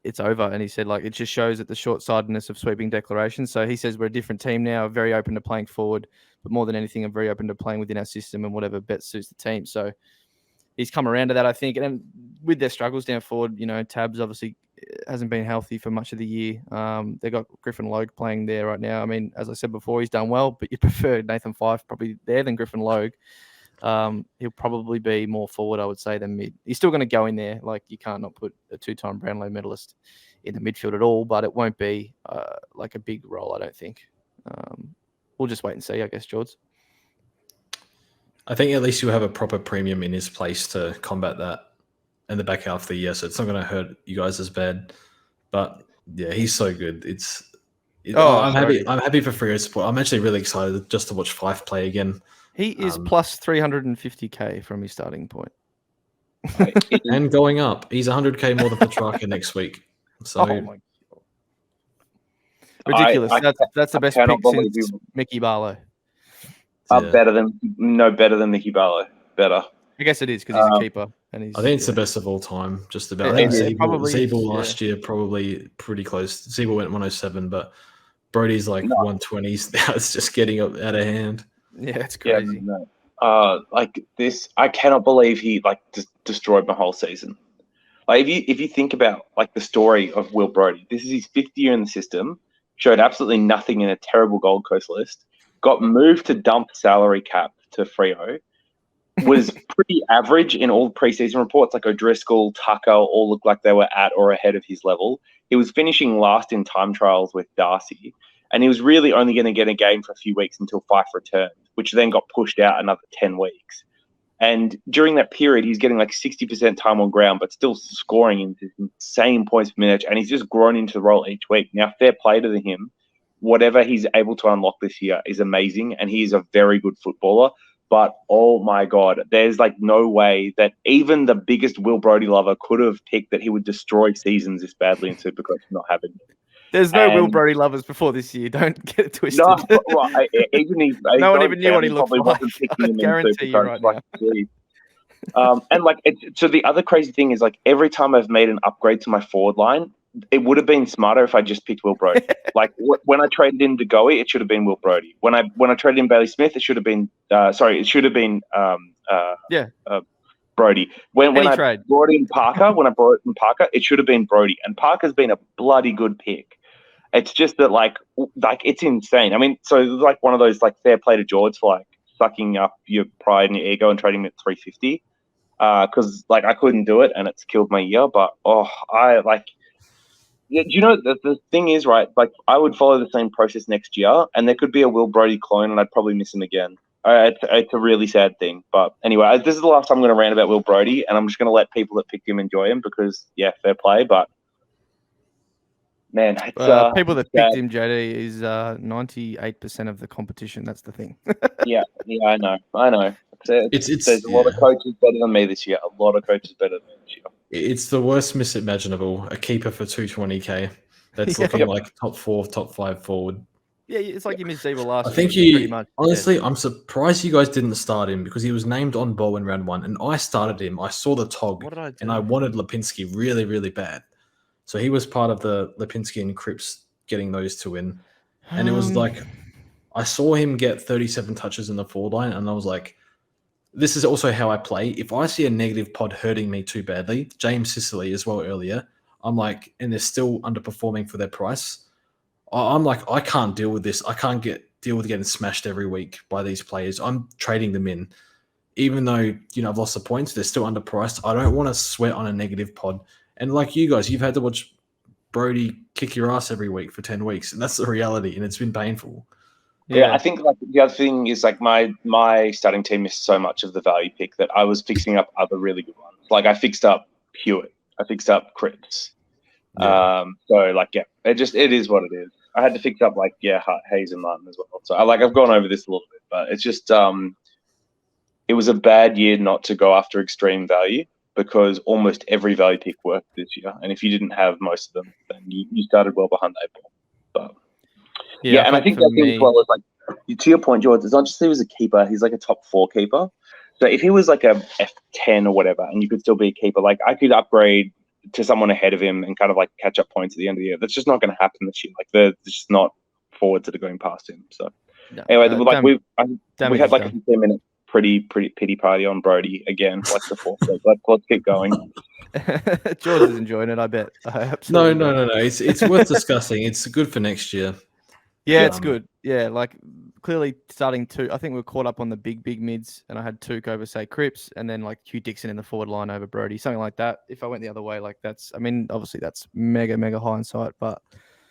it's over. And he said, it just shows that the short-sightedness of sweeping declarations. So he says we're a different team now, very open to playing forward, but more than anything, I'm very open to playing within our system and whatever best suits the team. So he's come around to that, I think. And with their struggles down forward, Tabs obviously hasn't been healthy for much of the year. They've got Griffin Logue playing there right now. As I said before, he's done well, but you prefer Nathan Fife probably there than Griffin Logue. He'll probably be more forward, I would say, than mid. He's still going to go in there. You can't not put a two-time Brownlow medalist in the midfield at all, but it won't be a big role, I don't think. We'll just wait and see, I guess, George. I think at least you'll have a proper premium in his place to combat that in the back half of the year, so it's not going to hurt you guys as bad. But yeah, he's so good. I'm happy for Freo support. I'm actually really excited just to watch Fife play again. He is plus 350k from his starting point. And going up. He's 100k more than Petrarca next week. So my God. Ridiculous. That's the best pick since Mickey Barlow. Better than Mickey Barlow. Better. I guess it is because he's a keeper. And I think it's the best of all time, just about. I think Zeeble last year probably pretty close. Zeeble went 107, but Brody's 120s. Now it's just getting out of hand. Yeah, it's crazy. This, I cannot believe he destroyed my whole season. If you think about the story of Will Brody, this is his 5th year in the system. Showed absolutely nothing in a terrible Gold Coast list. Got moved to dump salary cap to Freo. Was pretty average in all preseason reports. O'Driscoll, Tucker all looked like they were at or ahead of his level. He was finishing last in time trials with Darcy. And he was really only going to get a game for a few weeks until Fife returned, which then got pushed out another 10 weeks. And during that period, he's getting 60% time on ground, but still scoring in insane points per minute. And he's just grown into the role each week. Now, fair play to him. Whatever he's able to unlock this year is amazing. And he is a very good footballer. But, oh, my God, there's no way that even the biggest Will Brody lover could have picked that he would destroy seasons this badly in SuperCoach not having it. There's no Will Brody lovers before this year. Don't get it twisted. No, no one even knew what he looked like. I guarantee you right now. So the other crazy thing is every time I've made an upgrade to my forward line, it would have been smarter if I just picked Will Brody. When I traded in Degoe, it should have been Will Brody. When I traded in Bailey Smith, it should have been Brody. When I brought in Parker, it should have been Brody. And Parker's been a bloody good pick. It's just that like it's insane. I mean, so it was like one of those like fair play to George for like sucking up your pride and your ego and trading him at 350. Because like I couldn't do it and it's killed my year. But I like. Yeah, do you know the thing is, right? Like I would follow the same process next year, and there could be a Will Brody clone, and I'd probably miss him again. It's a really sad thing. But anyway, this is the last time I'm going to rant about Will Brody, and I'm just going to let people that picked him enjoy him because yeah, fair play. But man, it's People that sad. picked him, JD, is 98% of the competition. That's the thing. Yeah, I know. There's a lot of coaches better than me this year. A lot of coaches better than me this year. It's the worst miss imaginable. A keeper for 220k. That's looking like top 4, top 5 forward. Yeah, it's like you missed Zebra last I think year. Pretty much. Honestly, I'm surprised you guys didn't start him because he was named on ball in round 1, and I started him. I saw the tog, and I wanted Lipinski really, really bad. So he was part of the Lipinski and Cripps getting those 2 in. And it was like, I saw him get 37 touches in the forward line, and I was like, this is also how I play. If I see a negative pod hurting me too badly, James Sicily as well earlier, I'm like, and they're still underperforming for their price, I'm like, I can't deal with this. I can't deal with getting smashed every week by these players. I'm trading them in. Even though, I've lost the points, they're still underpriced. I don't want to sweat on a negative pod. And like you guys, you've had to watch Brody kick your ass every week for 10 weeks. And that's the reality. And it's been painful. Yeah, I think like the other thing is like my starting team missed so much of the value pick that I was fixing up other really good ones. Like I fixed up Hewitt, I fixed up Cripps. Yeah. So like it is what it is. I had to fix up like Hayes and Martin as well. So I've gone over this a little bit, but it's just it was a bad year not to go after extreme value because almost every value pick worked this year. And if you didn't have most of them, then you started well behind the 8 ball. But yeah, and I think that thing as well is like, to your point, George, it's not just he was a keeper, he's like a top 4 keeper. So if he was like a F10 or whatever, and you could still be a keeper, like I could upgrade to someone ahead of him and kind of like catch up points at the end of the year. That's just not going to happen this year. Like there's just not forwards that are going past him. So anyway, we had like a 15-minute pretty pity party on Brody again. Like the 4th. Let's keep going. George is enjoying it, I bet. No. It's worth discussing. It's good for next year. Yeah, it's good. Yeah, like clearly starting 2. I think we're caught up on the big mids, and I had Tuke over, say, Cripps, and then like Hugh Dixon in the forward line over Brody, something like that. If I went the other way, like obviously that's mega hindsight, but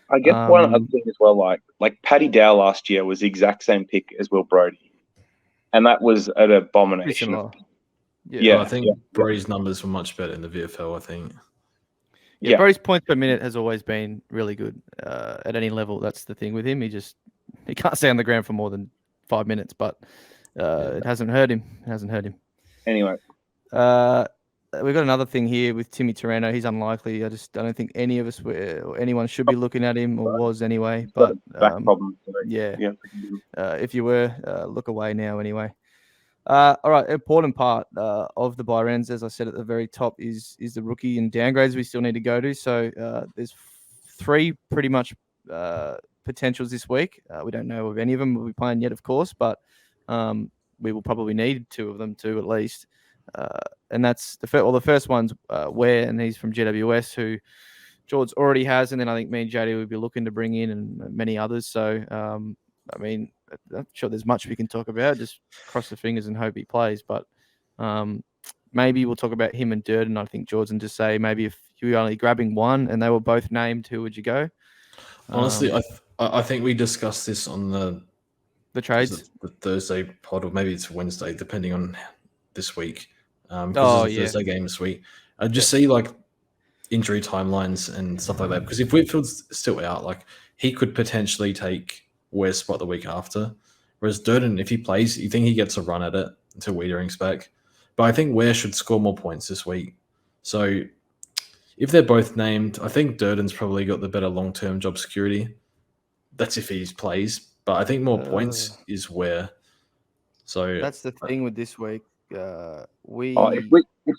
I guess one other thing as well, like Paddy Dow last year was the exact same pick as Will Brody, and that was an abomination. Yeah, I think Brody's numbers were much better in the VFL, I think. Yeah, Brody's points per minute has always been really good at any level. That's the thing with him. He can't stay on the ground for more than 5 minutes, but it hasn't hurt him. Anyway. We've got another thing here with Timmy Taranto. He's unlikely. I don't think any of us or anyone should be looking at him or was anyway. But back problem. If you were, look away now anyway. All right, important part of the buy rounds, as I said at the very top, is the rookie and downgrades we still need to go to. So there's 3 pretty much potentials this week. We don't know if any of them will be playing yet, of course, but we will probably need 2 of them too at least. And that's the first one's Ware, and he's from GWS, who George already has, and then I think me and JD would be looking to bring in, and many others. So I mean, I'm not sure there's much we can talk about. Just cross the fingers and hope he plays. But maybe we'll talk about him and Durden. I think George, and just say maybe if you were only grabbing one and they were both named, who would you go? Honestly, I think we discussed this on the trades, the Thursday pod, or maybe it's Wednesday, depending on this week. Because it's a Thursday game this week. I just see like injury timelines and stuff like that. Because if Whitfield's still out, like he could potentially take Ware's spot the week after. Whereas Durden, if he plays, you think he gets a run at it until Wiedering's back. But I think Ware should score more points this week. So if they're both named, I think Durden's probably got the better long-term job security. That's if he plays. But I think more points is Ware. So that's the thing with this week. If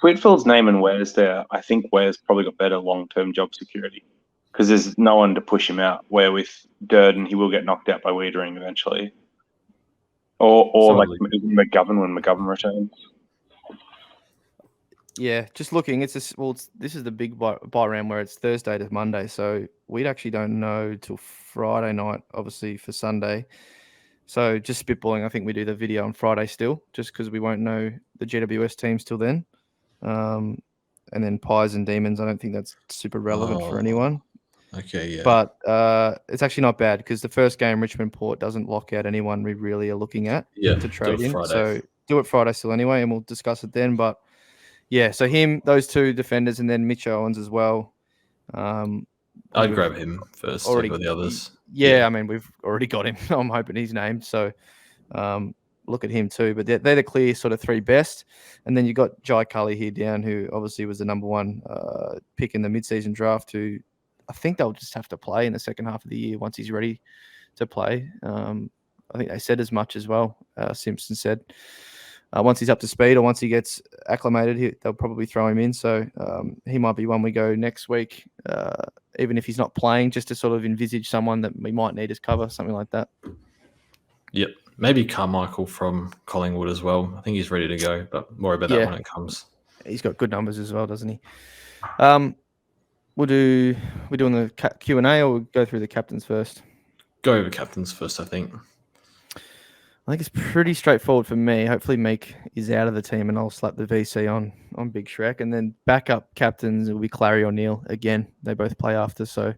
Whitfield's name and Ware's there, I think Ware's probably got better long-term job security because there's no one to push him out. Where with Durden, he will get knocked out by Wiedering eventually, or like McGovern when McGovern returns. Yeah, just looking. This is the big buy round where it's Thursday to Monday, so we actually don't know till Friday night, obviously for Sunday. So just spitballing, I think we do the video on Friday still, just because we won't know the GWS teams till then. And then Pies and Demons, I don't think that's super relevant for anyone. Okay, yeah. But it's actually not bad because the first game, Richmond Port, doesn't lock out anyone we really are looking at to trade in. Friday. So do it Friday still anyway, and we'll discuss it then. But yeah, so those two defenders, and then Mitch Owens as well. I'd grab him first over the others. Yeah, I mean, we've already got him. I'm hoping he's named. So look at him too. But they're the clear sort of three best. And then you got Jai Cully here down, who obviously was the number one pick in the mid-season draft, who I think they'll just have to play in the second half of the year once he's ready to play. I think they said as much as well. Simpson said. Once he's up to speed or once he gets acclimated, they'll probably throw him in. So he might be one we go next week, even if he's not playing, just to sort of envisage someone that we might need as cover, something like that. Yep. Maybe Carmichael from Collingwood as well. I think he's ready to go, but more about that when it comes. He's got good numbers as well, doesn't he? We're doing the Q&A, or we'll go through the captains first? Go over captains first, I think. I think it's pretty straightforward for me. Hopefully Meek is out of the team and I'll slap the VC on Big Shrek. And then backup captains, it will be Clary or Neil. Again, they both play after, so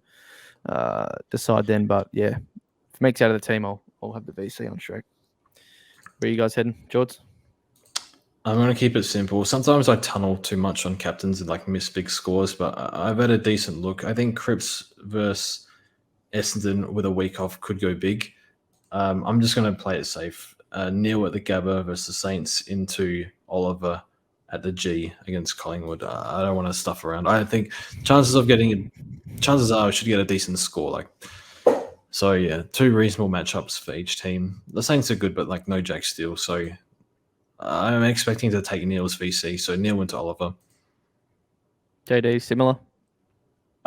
decide then. But yeah, if Meek's out of the team, I'll have the VC on Shrek. Where are you guys heading, George? I'm going to keep it simple. Sometimes I tunnel too much on captains and miss big scores, but I've had a decent look. I think Cripps versus Essendon with a week off could go big. I'm just going to play it safe. Neil at the Gabba versus Saints into Oliver at the G against Collingwood. I don't want to stuff around. I think chances are I should get a decent score. So yeah, two reasonable matchups for each team. The Saints are good, but no Jack Steele. So I'm expecting to take Neil's VC. So Neil into Oliver. JD, similar?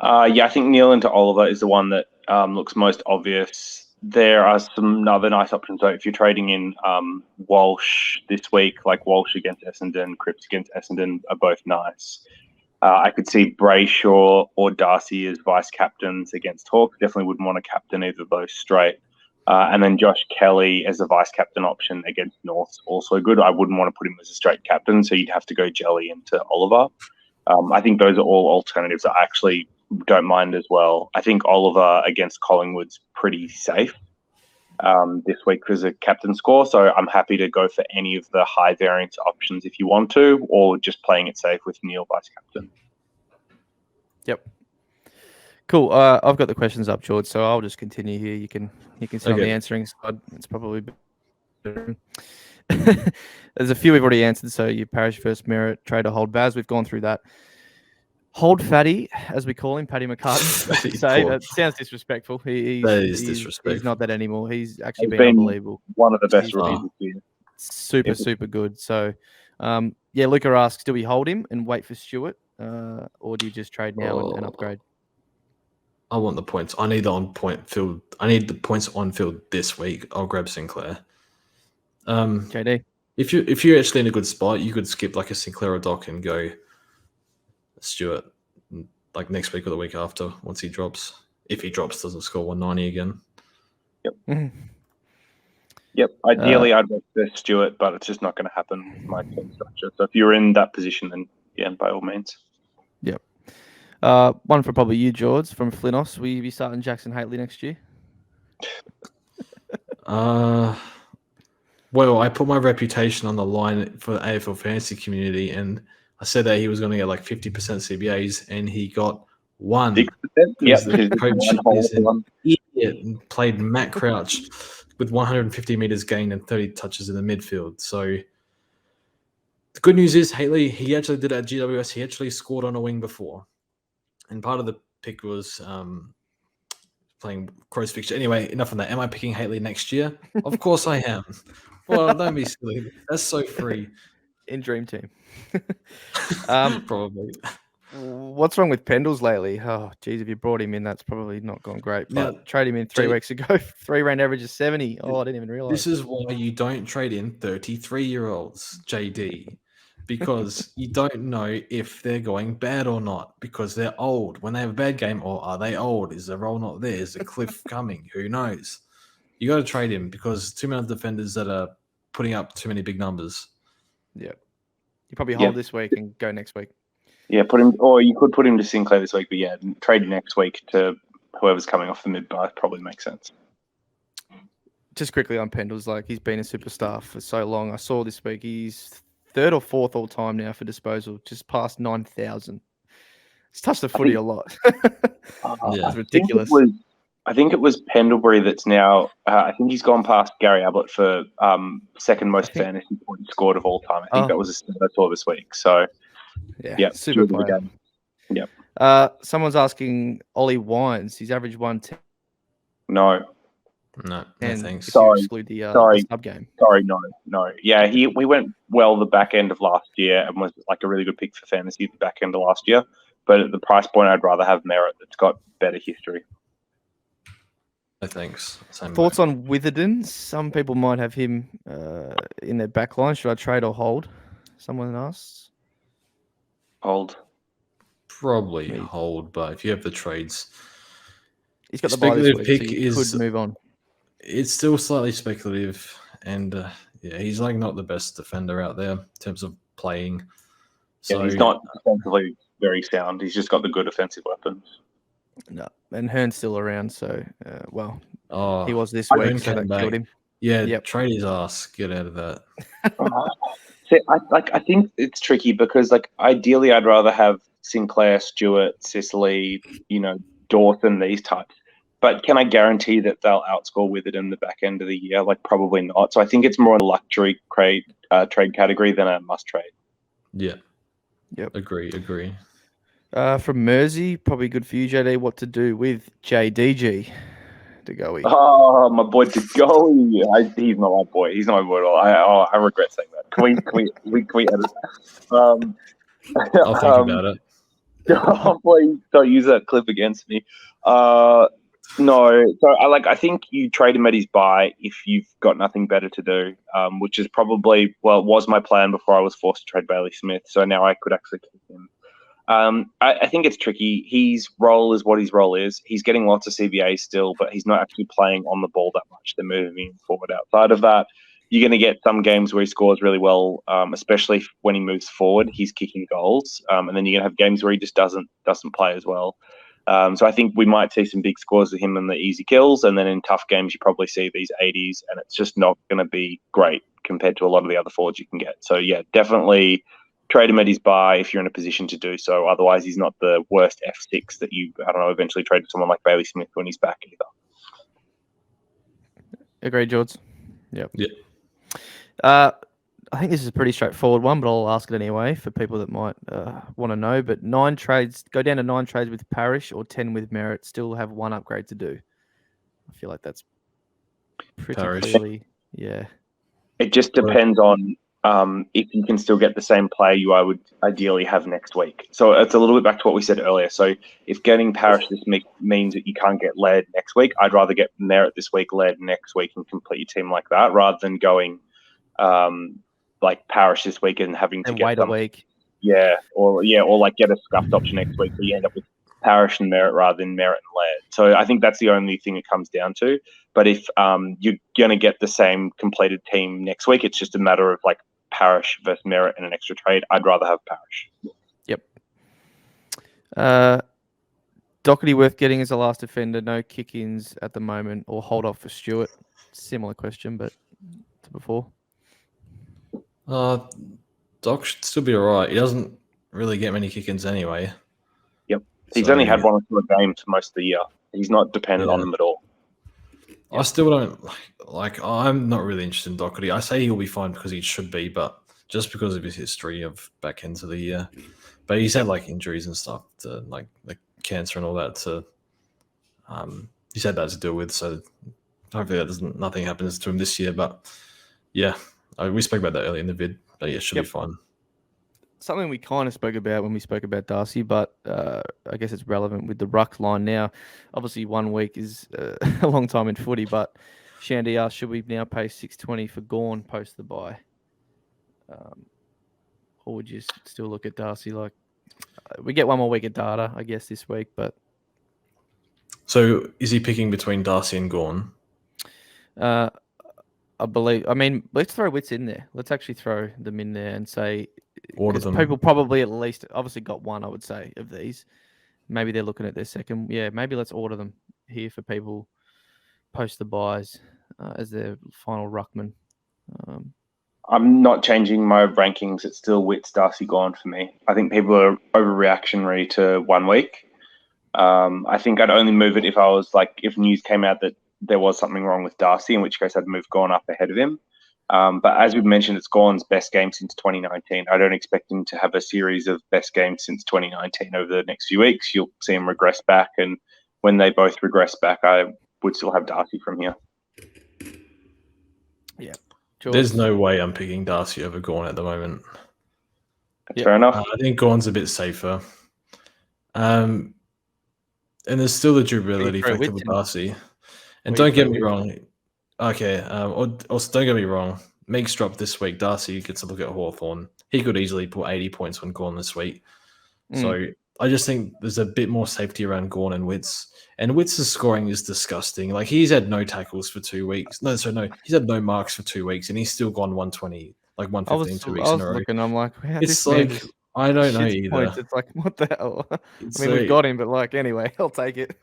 Yeah, I think Neil into Oliver is the one that looks most obvious. There are some other nice options. So if you're trading in Walsh this week, like Walsh against Essendon, Cripps against Essendon are both nice. I could see Brayshaw or Darcy as vice captains against Hawks. Definitely wouldn't want to captain either of those straight. And then Josh Kelly as a vice captain option against North's also good. I wouldn't want to put him as a straight captain, so you'd have to go Jelly into Oliver. I think those are all alternatives I actually don't mind as well. I think Oliver against Collingwood's pretty safe this week as a captain score, so I'm happy to go for any of the high variance options if you want to, or just playing it safe with Neil vice captain. Yep. Cool. I've got the questions up, George, so I'll just continue here. You can sit on the answering side. It's probably better. There's a few we've already answered. So your Parish versus Merritt, trade or hold Baz. We've gone through that. Hold Fatty, as we call him, Paddy McCartan. That sounds disrespectful. That is disrespectful. He's not that anymore. He's actually been unbelievable. One of the best rookies this year. Super good. So, Luca asks, do we hold him and wait for Stewart, or do you just trade now and upgrade? I want the points. I need the on-point field. I need the points on field this week. I'll grab Sinclair. JD, if you're actually in a good spot, you could skip a Sinclair or Doc and go Stewart next week or the week after once he drops. If he drops, doesn't score 190 again. Yep. Mm-hmm. Yep. Ideally, I'd vote for Stewart, but it's just not going to happen with my team structure. So if you're in that position, then yeah, by all means. Yep. One for probably you, George, from Flinos. Will you be starting Jackson Haitley next year? Well, I put my reputation on the line for the AFL fantasy community, and I said that he was going to get 50% CBAs, and he got 1. 6%? Yep. The coach is an idiot and played Matt Crouch with 150 meters gained and 30 touches in the midfield. So the good news is Haitley, he actually did it at GWS. He actually scored on a wing before. And part of the pick was playing Crows fixture. Anyway, enough on that. Am I picking Haitley next year? Of course I am. Well, don't be silly. That's so free. In Dream Team. Probably. What's wrong with Pendles lately? Oh, geez, if you brought him in, that's probably not gone great. But trade him in 3 weeks ago. 3 round average is 70. Oh, I didn't even realize. This is why you don't trade in 33-year-olds, JD. because you don't know if they're going bad or not because they're old. When they have a bad game, or are they old? Is the role not there? Is the cliff coming? Who knows? You got to trade him because too many defenders that are putting up too many big numbers. Yeah. You probably hold this week and go next week. Yeah, put him, or you could put him to Sinclair this week, but yeah, trade next week to whoever's coming off the mid-buy probably makes sense. Just quickly on Pendles, like he's been a superstar for so long. I saw this week he's third or fourth all time now for disposal, just past 9,000. He's touched the footy a lot. It's ridiculous. I think it was Pendlebury that's now. I think he's gone past Gary Ablett for second most fantasy points scored of all time. I think that was a stat I saw this week. So yeah, super player. Yeah. Someone's asking Ollie Wines. He's averaged 110. No, thanks. Sorry, exclude the sub game. Sorry, no. Yeah, we went well the back end of last year and was like a really good pick for fantasy at the back end of last year. But at the price point, I'd rather have Merritt that's got better history. No thanks. Thoughts on Witherden? Some people might have him in their back line. Should I trade or hold? Someone asks. Hold. Probably hold, but if you have the trades, he's got the buy this week, pick so you could move on. It's still slightly speculative, and he's like not the best defender out there in terms of playing. So he's not defensively very sound. He's just got the good offensive weapons. No, and Hearn's still around, so he was this week, so that killed him. Yeah, trade his ass. Get out of that. See, I think it's tricky because ideally I'd rather have Sinclair, Stewart, Sicily, Dawson, these types. But can I guarantee that they'll outscore with it in the back end of the year? Probably not. So I think it's more a luxury trade category than a must trade. Yeah. Yep. Agree. From Mersey, probably good for you, JD. What to do with JDG to go in? Oh, my boy to go. He's not my boy. He's not my boy at all. I regret saying that. Can we edit that? I'll think about it. Oh, please don't use that clip against me. No. So I think you trade him at his buy if you've got nothing better to do, which is probably, it was my plan before I was forced to trade Bailey Smith. So now I could actually keep him. I think it's tricky. His role is what his role is. He's getting lots of CBA still, but he's not actually playing on the ball that much. They're moving him forward. Outside of that, you're going to get some games where he scores really well, especially when he moves forward. He's kicking goals, and then you're going to have games where he just doesn't play as well. So I think we might see some big scores with him in the easy kills, and then in tough games you probably see these 80s, and it's just not going to be great compared to a lot of the other forwards you can get. So yeah, definitely trade him at his buy if you're in a position to do so. Otherwise, he's not the worst F6 that you, eventually trade to someone like Bailey Smith when he's back either. Agreed, George. Yep. Yeah. I think this is a pretty straightforward one, but I'll ask it anyway for people that might want to know. But 9 trades, go down to 9 trades with Parrish or 10 with Merritt, still have 1 upgrade to do. I feel like that's pretty clearly, yeah. It just depends on if you can still get the same player I would ideally have next week. So it's a little bit back to what we said earlier. So if getting Parrish this week means that you can't get Laird next week, I'd rather get Merritt this week, Laird next week, and complete your team like that rather than going like Parrish this week and having to wait a week. Yeah, or get a scuffed option next week, so you end up with Parrish and Merritt rather than Merritt and Laird. So I think that's the only thing it comes down to. But if you're going to get the same completed team next week, it's just a matter of Parrish versus Merritt and an extra trade. I'd rather have Parrish. Yep. Doherty worth getting as a last defender, no kick-ins at the moment, or hold off for Stewart? Similar question, but to before. Doc should still be alright. He doesn't really get many kick-ins anyway. Yep. He's only had 1 or 2 games for most of the year. He's not dependent on them at all. I still don't I'm not really interested in Doherty. I say he'll be fine because he should be, but just because of his history of back ends of the year. But he's had injuries and stuff, to the cancer and all that. So he's had that to deal with. So hopefully nothing happens to him this year. But yeah, we spoke about that earlier in the vid. But yeah, should be fine. Something we kind of spoke about when we spoke about Darcy, but I guess it's relevant with the ruck line now. Obviously, 1 week is a long time in footy, but Shandy asked, should we now pay $620 for Gawn post the bye? or would you still look at Darcy? Like, we get one more week of data, I guess, this week, but So is he picking between Darcy and Gawn? I believe. I mean, let's throw Wits in there. Let's actually throw them in there and say, Order because them. people probably at least obviously got one, I would say, of these. Maybe they're looking at their second. Yeah, maybe let's order them here for people post the buys as their final ruckman. I'm not changing my rankings. It's still Wits, Darcy, Gone for me. I think people are overreactionary to 1 week. I think I'd only move it if I was like, if news came out that there was something wrong with Darcy, in which case I'd move Gone up ahead of him. But as we've mentioned, it's Gone's best game since 2019. I don't expect him to have a series of best games since 2019 over the next few weeks. You'll see him regress back. And when they both regress back, I would still have Darcy from here. Yeah. There's no way I'm picking Darcy over Gawn at the moment. That's fair enough. I think Gawn's a bit safer. And there's still the durability factor with Darcy. And don't get me wrong. Okay. Also, don't get me wrong. Meeks dropped this week. Darcy gets a look at Hawthorn. He could easily put 80 points on Gawn this week. So I just think there's a bit more safety around Gawn and Wits. And Wits' scoring is disgusting. Like, he's had no tackles for 2 weeks. He's had no marks for 2 weeks, and he's still gone 120, like 115 2 weeks in a row. I'm like, it's like, I don't know either. Points. It's like, what the hell? We've got him, but like, anyway, I'll take it.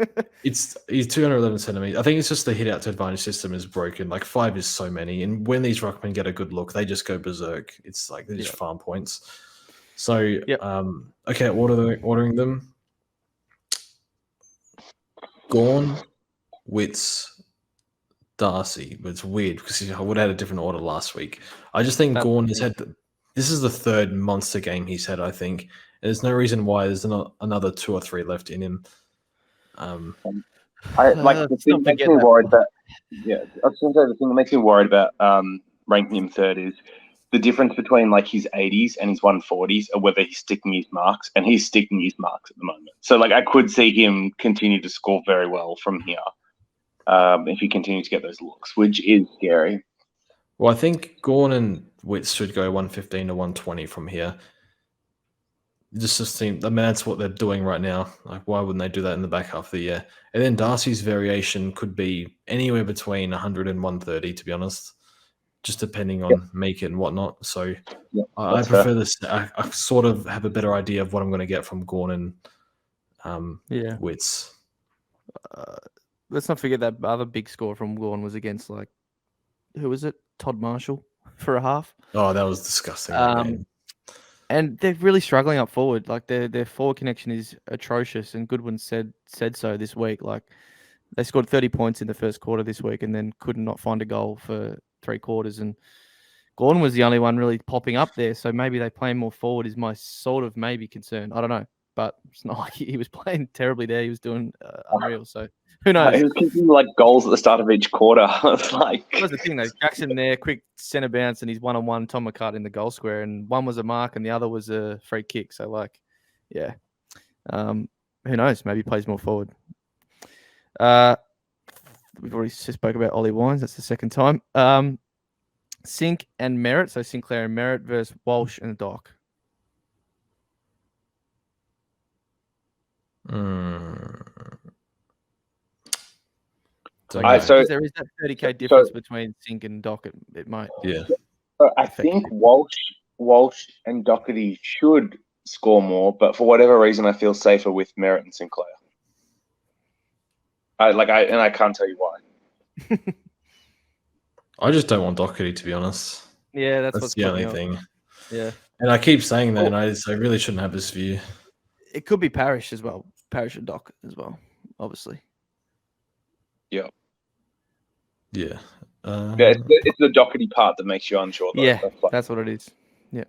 He's 211 centimeters. I think it's just the hit out to advantage system is broken. Like, 5 is so many. And when these ruckmen get a good look, they just go berserk. It's like, they're just farm points. So, okay, ordering them. Gawn, Wits, Darcy. But it's weird because I would have had a different order last week. I just think Gawn has had this is the third monster game he's had, I think. There's no reason why there's not another 2 or 3 left in him. The thing that makes me worried about I was going to say the thing that makes me worried about ranking him third is the difference between like his 80s and his 140s or whether he's sticking his marks, and he's sticking his marks at the moment. So like I could see him continue to score very well from here if he continues to get those looks, which is scary. Well, I think Gawn and Wits should go 115 to 120 from here. Just seem, I mean, that's what they're doing right now. Like, why wouldn't they do that in the back half of the year? And then Darcy's variation could be anywhere between 100 and 130, to be honest, just depending on make it and whatnot. So I prefer this. I sort of have a better idea of what I'm going to get from Gawn and Wits. Let's not forget that other big score from Gawn was against, like, who was it? Todd Marshall for a half. Oh, that was disgusting. And they're really struggling up forward. Like, their forward connection is atrocious. And Goodwin said so this week. Like, they scored 30 points in the first quarter this week and then could not find a goal for 3 quarters. And Gordon was the only one really popping up there. So maybe they play more forward is my sort of maybe concern. I don't know. But it's not like he was playing terribly there. He was doing unreal. So who knows? He was kicking like goals at the start of each quarter. It's like, that was the thing though. Jackson there, quick centre bounce, and he's 1-on-1 Tom McCart in the goal square, and one was a mark and the other was a free kick. So like, yeah, who knows? Maybe he plays more forward. We've already spoke about Ollie Wines. That's the second time. Sink and Merritt. So Sinclair and Merritt versus Walsh and Doc. So there is that 30k difference between Sink and Doc. It might. Yeah. I think Walsh and Doherty should score more, but for whatever reason, I feel safer with Merritt and Sinclair. I can't tell you why. I just don't want Doherty, to be honest. Yeah, that's what's the only thing. Yeah. And I keep saying that, and I really shouldn't have this view. It could be Parrish as well. Parrish and Doc as well, obviously. Yeah. Yeah. It's the Doherty part that makes you unsure. Though. Yeah, that's what it is. Yeah.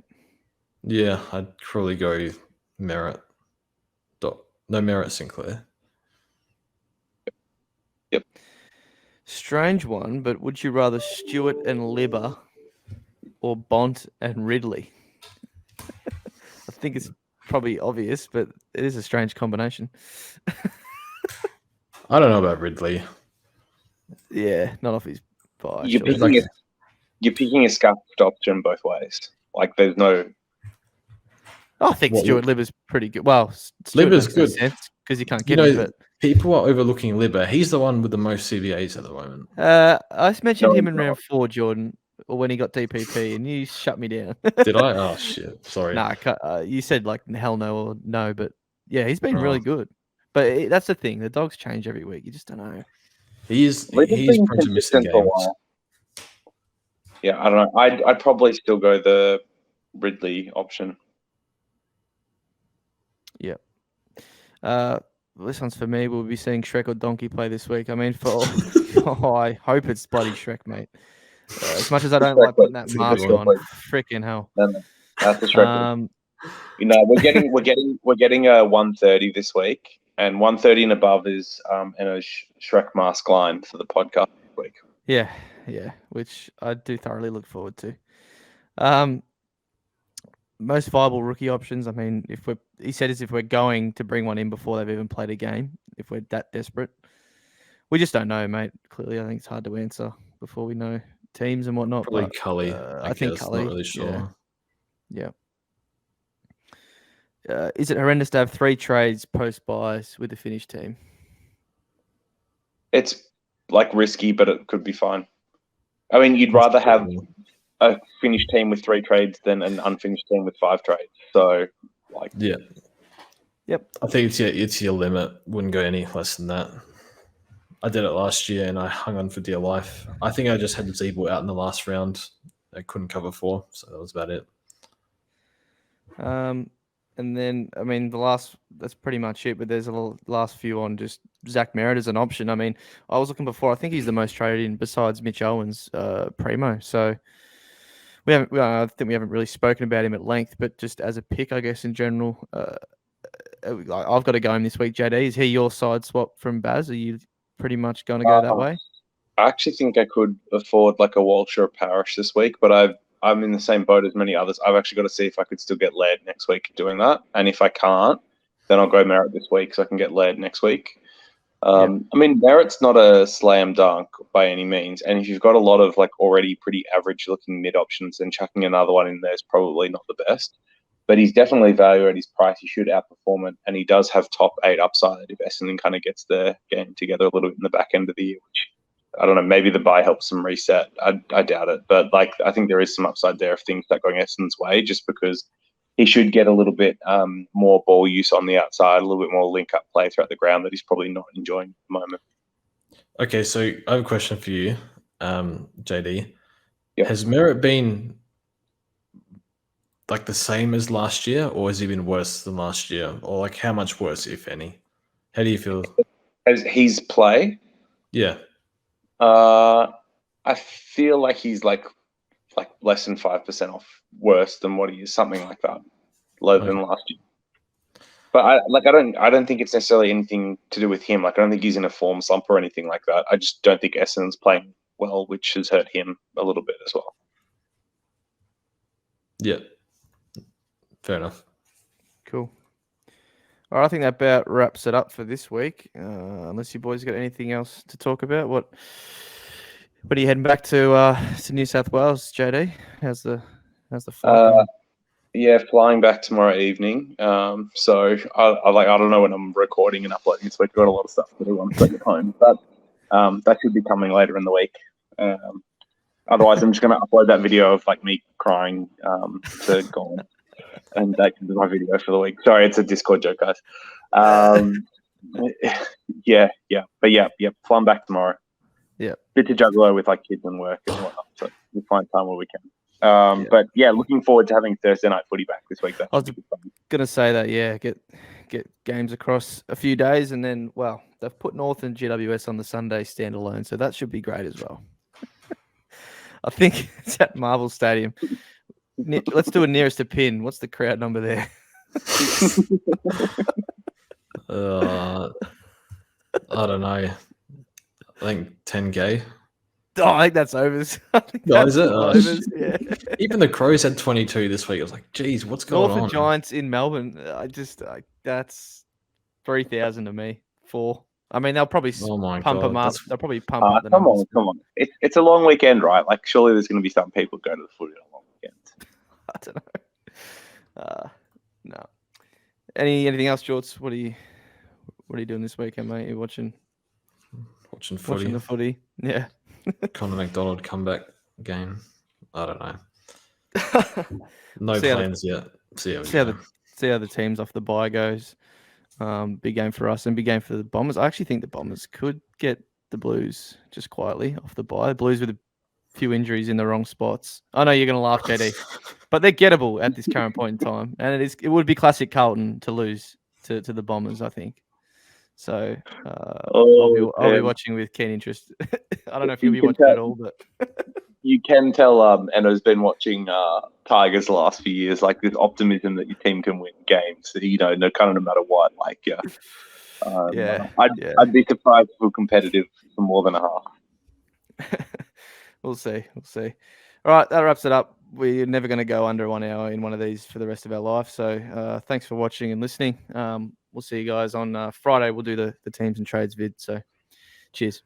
Yeah, I'd probably go Merritt. Merritt Sinclair. Yep. Strange one, but would you rather Stewart and Libber or Bont and Ridley? I think it's probably obvious, but it is a strange combination. I don't know about Ridley. Yeah, not off his bye. You're picking a scuffed option both ways. Like, there's no I think What, Stuart Libber's pretty good. Well, Stuart Libber's makes no good. sense because you can't You get him. know, But people are overlooking Libber. He's the one with the most CVAs at the moment. I mentioned No, him in no. round 4, Jordan, or when he got DPP, and you shut me down. Did I? Oh shit! Sorry. Nah, you said like hell no or no, but yeah, he's been Oh. really good. But that's the thing. The dogs change every week. You just don't know. He's been prone to missing consistent for a games. while. Yeah, I don't know. I'd probably still go the Ridley option. Yep. This one's for me. We'll be seeing Shrek or Donkey play this week. I mean, I hope it's bloody Shrek, mate. As much as I don't like putting that mask on, freaking hell. No, that's a Shrek. We're getting a 130 this week, and 130 and above is in a Shrek mask line for the podcast this week. Yeah, which I do thoroughly look forward to. Most viable rookie options. I mean, if we're going to bring one in before they've even played a game, if we're that desperate. We just don't know, mate. Clearly, I think it's hard to answer before we know teams and whatnot. Probably but, Cully. I think Cully. Not really sure. Yeah. Is it horrendous to have 3 trades post buys with the finished team? It's like risky, but it could be fine. I mean, you'd rather have a finished team with 3 trades than an unfinished team with 5 trades. So, yeah. Yep. I think it's your limit. Wouldn't go any less than that. I did it last year and I hung on for dear life. I think I just had Zeeble out in the last round. I couldn't cover 4, so that was about it. And then, I mean, that's pretty much it, but there's a last few on just Zach Merritt as an option. I mean, I was looking before. I think he's the most traded in besides Mitch Owens, primo. So I think we haven't really spoken about him at length, but just as a pick, I guess, in general, I've got to go him this week, JD. Is he your side swap from Baz? Are you pretty much going to go that way? I actually think I could afford like a Walsh or a Parrish this week, but I'm in the same boat as many others. I've actually got to see if I could still get led next week doing that. And if I can't, then I'll go Merritt this week so I can get led next week. I mean, Merritt's not a slam dunk by any means. And if you've got a lot of like already pretty average looking mid options, then chucking another one in there is probably not the best. But he's definitely value at his price. He should outperform it. And he does have top 8 upside if Essendon kind of gets their game together a little bit in the back end of the year, which I don't know, maybe the buy helps them reset. I doubt it. But like, I think there is some upside there if things start going Essendon's way, just because he should get a little bit more ball use on the outside, a little bit more link-up play throughout the ground that he's probably not enjoying at the moment. Okay, so I have a question for you, JD. Yep. Has Merritt been like the same as last year, or has he been worse than last year? Or like how much worse, if any? How do you feel? As his play? Yeah. I feel like he's like less than 5% off worse than what he is, something like that, lower than last year. But I don't think it's necessarily anything to do with him. Like, I don't think he's in a form slump or anything like that. I just don't think Essendon's playing well, which has hurt him a little bit as well. Yeah. Fair enough. Cool. All right, I think that about wraps it up for this week. Unless you boys got anything else to talk about, what are you heading back to New South Wales, JD? How's the flight? Yeah, flying back tomorrow evening. So I don't know when I'm recording and uploading this week. I've got a lot of stuff to do once I get home, but that should be coming later in the week. Otherwise, I'm just going to upload that video of like me crying to Colin, and that can be my video for the week. Sorry, it's a Discord joke, guys. Yeah, flying back tomorrow. Yeah, bit to juggle with like kids and work and whatnot. So we'll find time where we can. But yeah, looking forward to having Thursday night footy back this week. I was gonna say that. Yeah, get games across a few days, and then they've put North and GWS on the Sunday standalone, so that should be great as well. I think it's at Marvel Stadium. Let's do a nearest to pin. What's the crowd number there? I don't know. I think 10K. Oh, I think that's overs. Is it? Overs, yeah. Even the Crows had 22 this week. I was like, geez, what's going on? North Giants in Melbourne. That's 3,000 to me. 4. I mean, they'll probably pump them up. They'll probably pump up the numbers. Come on. It's a long weekend, right? Like, surely there's going to be some people go to the footy on a long weekend. I don't know. No, Anything else, Jorts? What are you doing this weekend, mate? You watching footy. Watching the footy? Yeah. Conor McDonald comeback game. I don't know. No plans yet. See how the teams off the bye goes. Big game for us and big game for the Bombers. I actually think the Bombers could get the Blues just quietly off the bye. The Blues with a few injuries in the wrong spots. I know you're going to laugh, JD, but they're gettable at this current point in time, and it would be classic Carlton to lose to the Bombers, I think. So I'll be watching with keen interest. I don't know if you'll be watching at all, but you can tell Enno's been watching Tigers the last few years, like this optimism that your team can win games, no matter what. Like, I'd be surprised if we're competitive for more than a half. We'll see. All right, that wraps it up. We're never going to go under 1 hour in one of these for the rest of our life. So thanks for watching and listening. We'll see you guys on Friday. We'll do the teams and trades vid. So cheers.